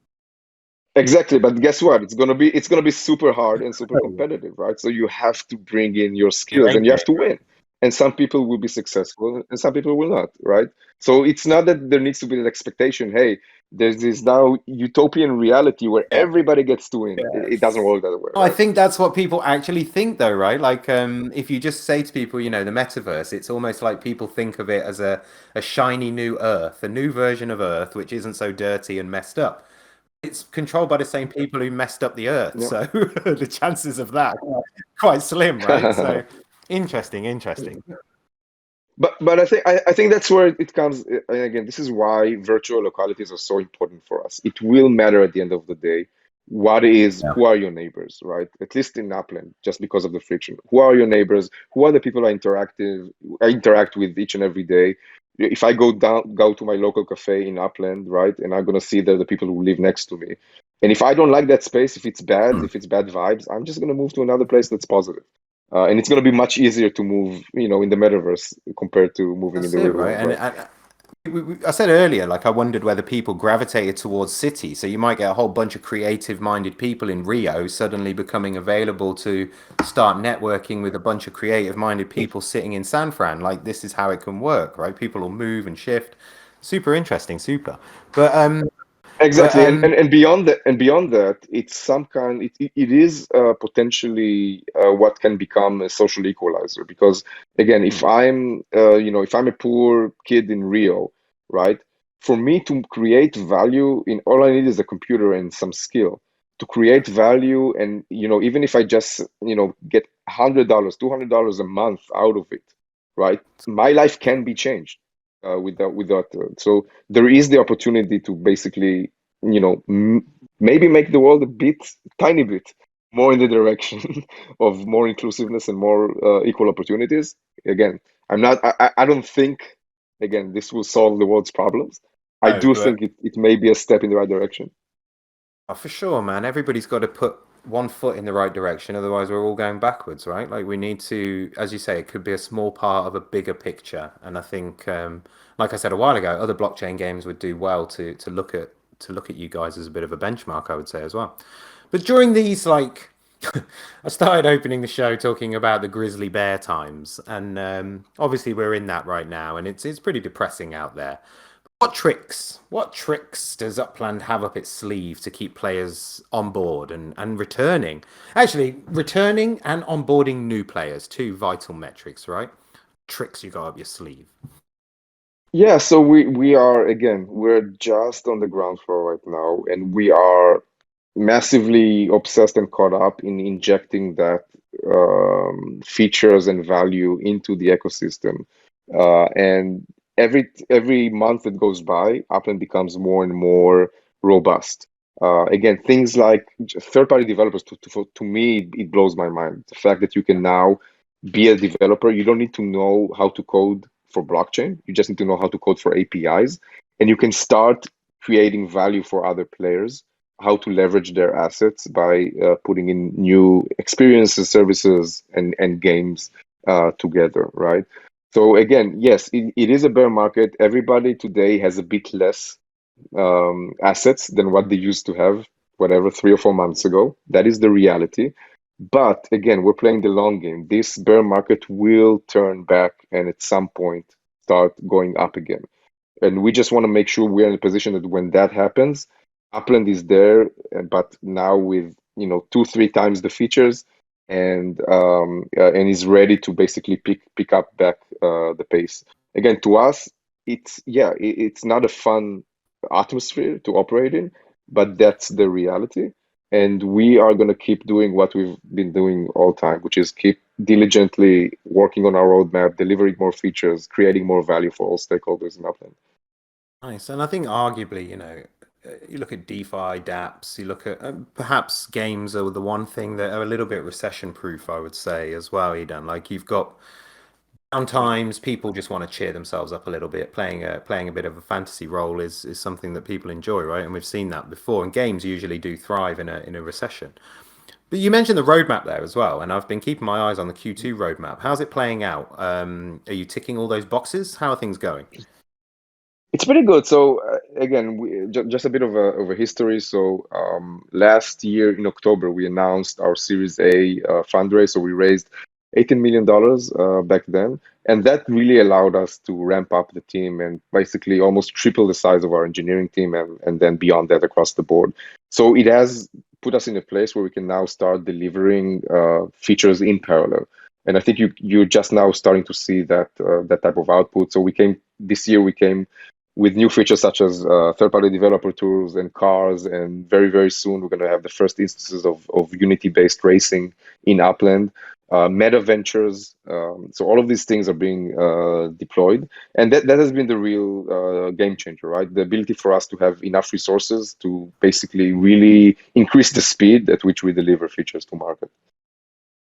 Exactly, but guess what? It's gonna be super hard and super competitive, right? So you have to bring in your your skills A and you have game. to win. And some people will be successful and some people will not, right? So it's not that there needs to be an expectation, hey, there's this now utopian reality where Yeah. everybody gets to win. It doesn't Yes. work that way, I right? think that's what people actually think, though, right? Like, if you just say to people, the metaverse, it's almost like people think of it as a shiny new Earth, a new version of Earth, which isn't so dirty and messed up. It's controlled by the same people who messed up the Earth, Yeah. so the chances of that are quite slim, right? So, interesting, interesting. But I think that's where it comes. And again, this is why virtual localities are so important for us. It will matter at the end of the day. Who are your neighbors, right? At least in Upland, just because of the friction. Who are your neighbors? Who are the people I interact with each and every day? If I go to my local cafe in Upland, right, and I'm gonna see the people who live next to me. And if I don't like that space, if it's bad vibes, I'm just gonna move to another place that's positive. And it's going to be much easier to move, in the metaverse compared to moving in That's the it, real right? world, right? And I said earlier, like I wondered whether people gravitated towards cities. So you might get a whole bunch of creative-minded people in Rio suddenly becoming available to start networking with a bunch of creative-minded people sitting in San Fran. Like this is how it can work, right? People will move and shift. Super interesting, super. But um, but Exactly, and beyond that, it's some kind. It is potentially what can become a social equalizer. Because again, if hmm, I'm if I'm a poor kid in Rio, right? For me to create value, in all I need is a computer and some skill to create value. And even if I just get $100, $200 a month out of it, right? My life can be changed with that. So there is the opportunity to basically maybe make the world a bit, tiny bit more in the direction of more inclusiveness and more equal opportunities. Again, I don't think, again, this will solve the world's problems. I no, do but think it may be a step in the right direction. for sure, man. Everybody's got to put one foot in the right direction, otherwise we're all going backwards, right? Like we need to, as you say, it could be a small part of a bigger picture. And I think, like I said a while ago, other blockchain games would do well to look at you guys as a bit of a benchmark, I would say as well. But during these like I started opening the show talking about the grizzly bear times, and obviously we're in that right now, and it's pretty depressing out there. What tricks does Upland have up its sleeve to keep players on board and returning? Actually, returning and onboarding new players, two vital metrics, right? Tricks you got up your sleeve. Yeah, so we are, again, we're just on the ground floor right now, and we are massively obsessed and caught up in injecting that features and value into the ecosystem. And every month that goes by, Upland becomes more and more robust. Again, things like third-party developers, to me, it blows my mind. The fact that you can now be a developer. You don't need to know how to code for blockchain. You just need to know how to code for APIs, and you can start creating value for other players, how to leverage their assets by putting in new experiences, services, and games together, right? So again, yes, it is a bear market. Everybody today has a bit less assets than what they used to have, whatever, 3 or 4 months ago. That is the reality. But again, we're playing the long game. This bear market will turn back and at some point start going up again. And we just want to make sure we're in a position that when that happens, Upland is there, but now with two, three times the features, and is ready to basically pick up back the pace. Again, to us, it's not a fun atmosphere to operate in, but that's the reality. And we are going to keep doing what we've been doing all time, which is keep diligently working on our roadmap, delivering more features, creating more value for all stakeholders in Upland. Nice. And I think arguably, you look at DeFi, dApps, you look at perhaps games are the one thing that are a little bit recession proof, I would say, as well, Idan. Like you've got sometimes people just want to cheer themselves up a little bit. Playing a bit of a fantasy role is something that people enjoy, right? And we've seen that before. And games usually do thrive in a recession. But you mentioned the roadmap there as well, and I've been keeping my eyes on the Q2 roadmap. How's it playing out? Are you ticking all those boxes? How are things going? It's pretty good. So again, just a bit of a history. So last year in October, we announced our Series A fundraise. So we raised $18 million back then, and that really allowed us to ramp up the team and basically almost triple the size of our engineering team, and then beyond that across the board. So it has put us in a place where we can now start delivering features in parallel. And I think you're just now starting to see that type of output. So this year we came with new features such as third-party developer tools and cars, and very, very soon we're going to have the first instances of Unity-based racing in Upland, meta ventures. So all of these things are being deployed, and that has been the real game changer, right? The ability for us to have enough resources to basically really increase the speed at which we deliver features to market.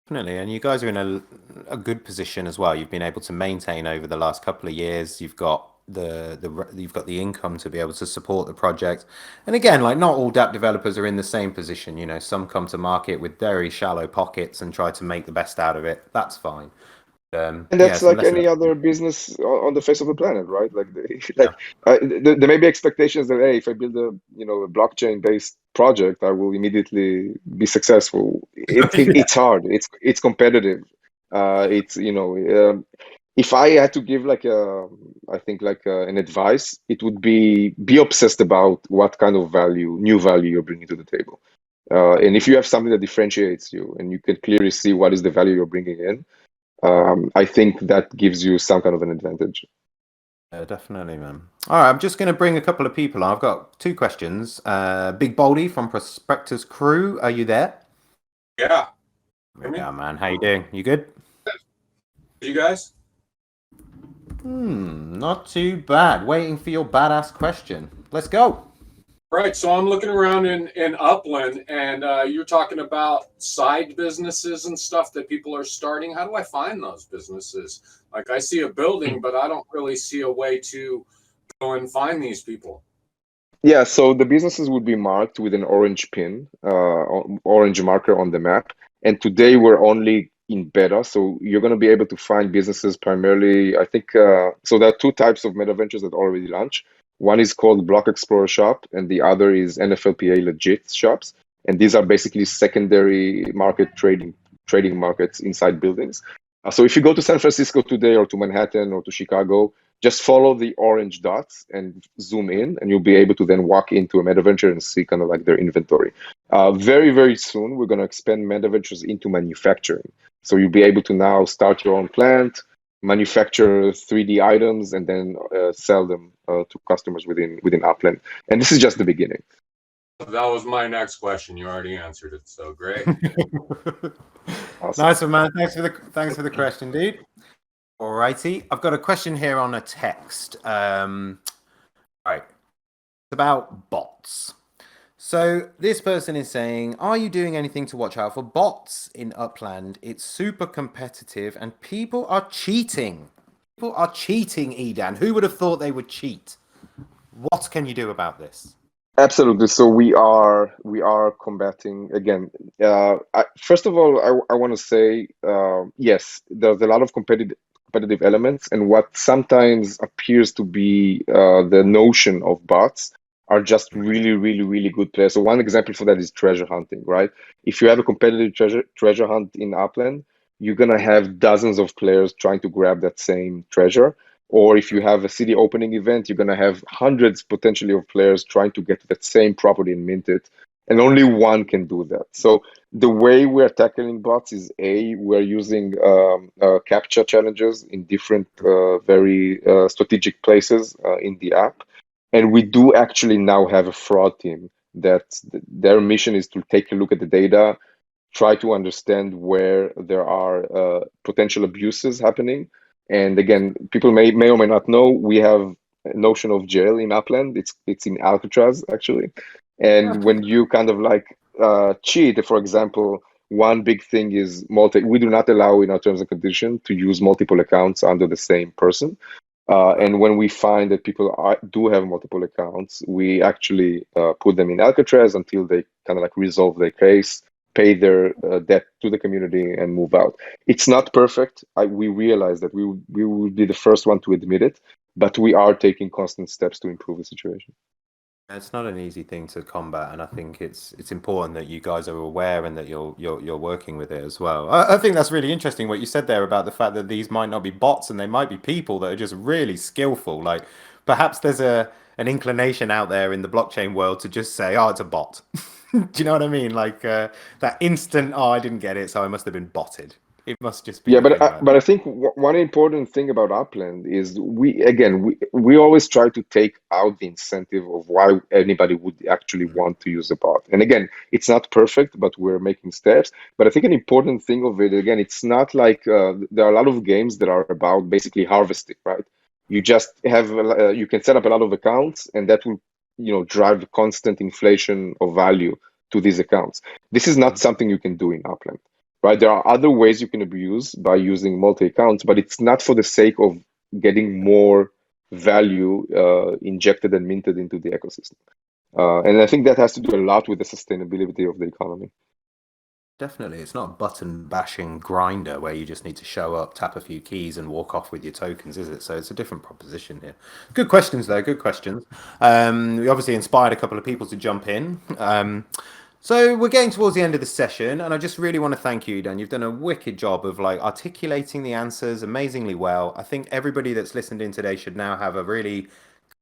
Definitely, and you guys are in a good position as well. You've been able to maintain over the last couple of years. You've got you've got the income to be able to support the project. And again, like not all Dapp developers are in the same position. Some come to market with very shallow pockets and try to make the best out of it. That's fine. And Yeah, that's some like lessons. any other business on the face of the planet, right? Like, Yeah. there may be expectations that, hey, if I build a blockchain-based project, I will immediately be successful. Yeah. It's hard. It's competitive. It's if I had to give like I think like an advice, it would be obsessed about what kind of new value you're bringing to the table. And if you have something that differentiates you and you can clearly see what is the value you're bringing in, I think that gives you some kind of an advantage. Yeah, definitely, man. All right, I'm just going to bring a couple of people on. I've got two questions. Big Baldy from Prospectors Crew, are you there? Yeah. Yeah, man. How you doing? You good? You guys? Not too bad. Waiting for your badass question. Let's go. Right. So I'm looking around in Upland, and you're talking about side businesses and stuff that people are starting. How do I find those businesses? Like I see a building, but I don't really see a way to go and find these people. Yeah, so the businesses would be marked with an orange pin, orange marker on the map. And today we're only in beta, so you're going to be able to find businesses primarily. I think so. There are two types of meta ventures that already launch. One is called Block Explorer Shop, and the other is NFLPA Legit Shops. And these are basically secondary market trading markets inside buildings. So if you go to San Francisco today, or to Manhattan, or to Chicago, just follow the orange dots and zoom in, and you'll be able to then walk into a MetaVenture and see kind of like their inventory. Very, very soon, we're going to expand MetaVentures into manufacturing. So you'll be able to now start your own plant, manufacture 3D items, and then sell them to customers within Upland. And this is just the beginning. That was my next question. You already answered it, so great. Awesome. Nice one, man. Thanks for the question, dude. All righty. I've got a question here on a text. Right. It's about bots. So this person is saying, are you doing anything to watch out for bots in Upland? It's super competitive and people are cheating. People are cheating, Idan. Who would have thought they would cheat? What can you do about this? Absolutely. So we are combating again. First of all, I want to say yes, there's a lot of competitive elements, and what sometimes appears to be the notion of bots are just really, really, really good players. So one example for that is treasure hunting, right? If you have a competitive treasure hunt in Upland, you're gonna have dozens of players trying to grab that same treasure. Or if you have a city opening event, you're going to have hundreds potentially of players trying to get to that same property and mint it, and only one can do that. So the way we're tackling bots is we're using captcha challenges in different very strategic places in the app. And we do actually now have a fraud team that their mission is to take a look at the data, try to understand where there are potential abuses happening. And again, people may or may not know, we have a notion of jail in Upland. It's in Alcatraz actually. And when you kind of like cheat, for example, one big thing is we do not allow in our terms and conditions to use multiple accounts under the same person. And when we find that people do have multiple accounts, we actually put them in Alcatraz until they kind of like resolve their case, pay their debt to the community, and move out. It's not perfect. We realize that we will be the first one to admit it, but we are taking constant steps to improve the situation. It's not an easy thing to combat, and I think it's important that you guys are aware and that you're working with it as well. I think that's really interesting what you said there about the fact that these might not be bots and they might be people that are just really skillful. Like perhaps there's an inclination out there in the blockchain world to just say, "Oh, it's a bot." Do you know what I mean? Like that instant, "Oh, I didn't get it, so I must have been botted." It must just be Yeah, the thing, man. but I think one important thing about Upland is we always try to take out the incentive of why anybody would actually want to use a bot. And again, it's not perfect, but we're making steps. But I think an important thing of it, again, it's not like there are a lot of games that are about basically harvesting, right? You just have you can set up a lot of accounts, and that will drive constant inflation of value to these accounts. This is not something you can do in Upland. Right, there are other ways you can abuse by using multi-accounts, but it's not for the sake of getting more value injected and minted into the ecosystem. And I think that has to do a lot with the sustainability of the economy. Definitely. It's not a button bashing grinder where you just need to show up, tap a few keys, and walk off with your tokens, is it? So it's a different proposition here. Good questions, though. Good questions. We obviously inspired a couple of people to jump in. So we're getting towards the end of the session, and I just really want to thank you, Dan. You've done a wicked job of like articulating the answers amazingly well. I think everybody that's listened in today should now have a really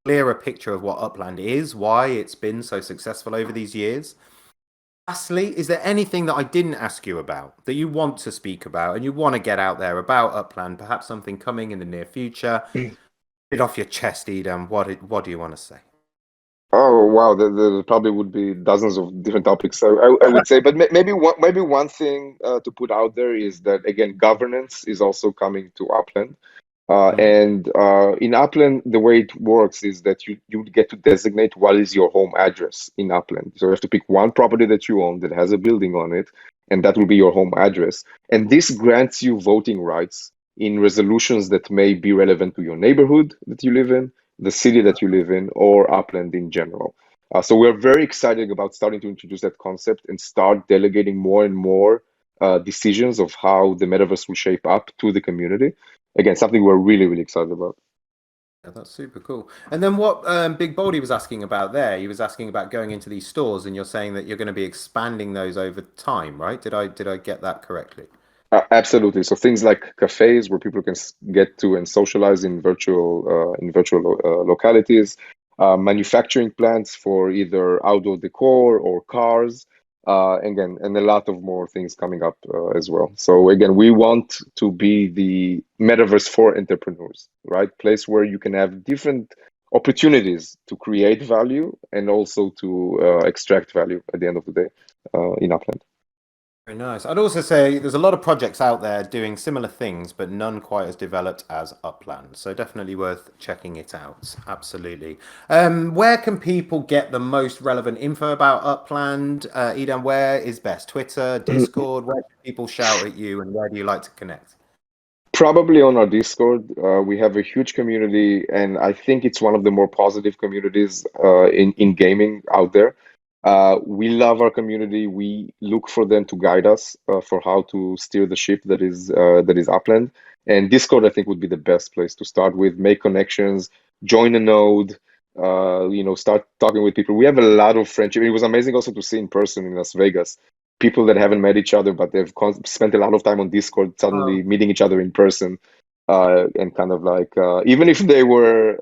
clearer picture of what Upland is, why it's been so successful over these years. Lastly, is there anything that I didn't ask you about that you want to speak about and you want to get out there about Upland? Perhaps something coming in the near future. Get off your chest, Idan. What do you want to say? Oh wow, there probably would be dozens of different topics. So I would say, but maybe one thing to put out there is that again, governance is also coming to Upland. And in Upland, the way it works is that you get to designate what is your home address in Upland. So you have to pick one property that you own that has a building on it, and that will be your home address. And this grants you voting rights in resolutions that may be relevant to your neighborhood that you live in, the city that you live in, or Upland in general. So we're very excited about starting to introduce that concept and start delegating more and more decisions of how the metaverse will shape up to the community. Again, something we're really, really excited about. Yeah, that's super cool. And then what Big Baldy was asking about there, he was asking about going into these stores, and you're saying that you're going to be expanding those over time, right? Did I get that correctly? Absolutely. So things like cafes where people can get to and socialize in virtual localities, manufacturing plants for either outdoor decor or cars, again, and a lot of more things coming up as well. So again, we want to be the metaverse for entrepreneurs, right? Place where you can have different opportunities to create value and also to extract value at the end of the day in Upland. Very nice. I'd also say there's a lot of projects out there doing similar things, but none quite as developed as Upland. So definitely worth checking it out. Absolutely. Where can people get the most relevant info about Upland? Idan, where is best? Twitter, Discord? Where can people shout at you, and where do you like to connect? Probably on our Discord. We have a huge community, and I think it's one of the more positive communities in gaming out there. We love our community. We look for them to guide us for how to steer the ship that is Upland. And Discord, I think, would be the best place to start with. Make connections, join a node, start talking with people. We have a lot of friendship. It was amazing also to see in person in Las Vegas people that haven't met each other, but they've spent a lot of time on Discord, suddenly meeting each other in person, and kind of like even if they were,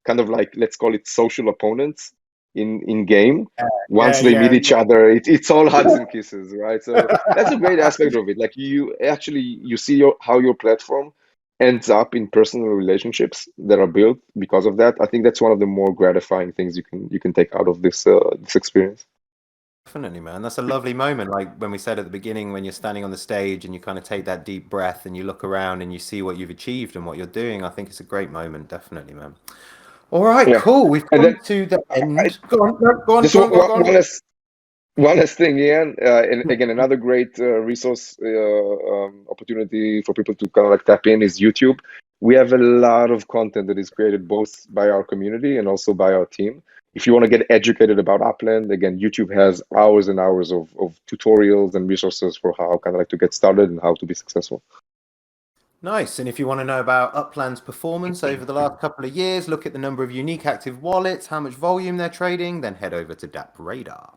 kind of like, let's call it social opponents in game. Once they meet each other, it's all hugs and kisses, right? So that's a great aspect of it. Like you see how your platform ends up in personal relationships that are built because of that. I think that's one of the more gratifying things you can take out of this experience. Definitely, man. That's a lovely moment. Like when we said at the beginning, when you're standing on the stage and you kind of take that deep breath and you look around and you see what you've achieved and what you're doing. I think it's a great moment. Definitely, man. All right, Yeah. cool. We've And come then to the end. Go on, no, go on, just go on, go on, go on. one last thing, Ian, and again, another great resource opportunity for people to kind of like tap in is YouTube. We have a lot of content that is created both by our community and also by our team. If you want to get educated about Upland, again, YouTube has hours and hours of tutorials and resources for how kind of like to get started and how to be successful. Nice. And if you want to know about Upland's performance over the last couple of years, look at the number of unique active wallets, how much volume they're trading, then head over to DappRadar.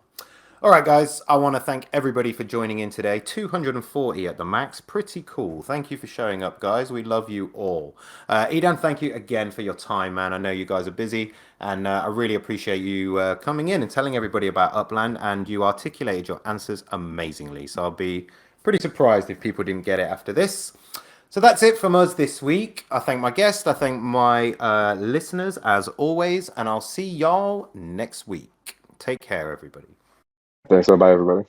All right, guys, I want to thank everybody for joining in today. 240 at the max. Pretty cool. Thank you for showing up, guys. We love you all. Idan, thank you again for your time, man. I know you guys are busy, and I really appreciate you coming in and telling everybody about Upland, and you articulated your answers amazingly. So I'll be pretty surprised if people didn't get it after this. So that's it from us this week. I thank my guest. I thank my listeners, as always, and I'll see y'all next week. Take care, everybody. Thanks. Bye, everybody.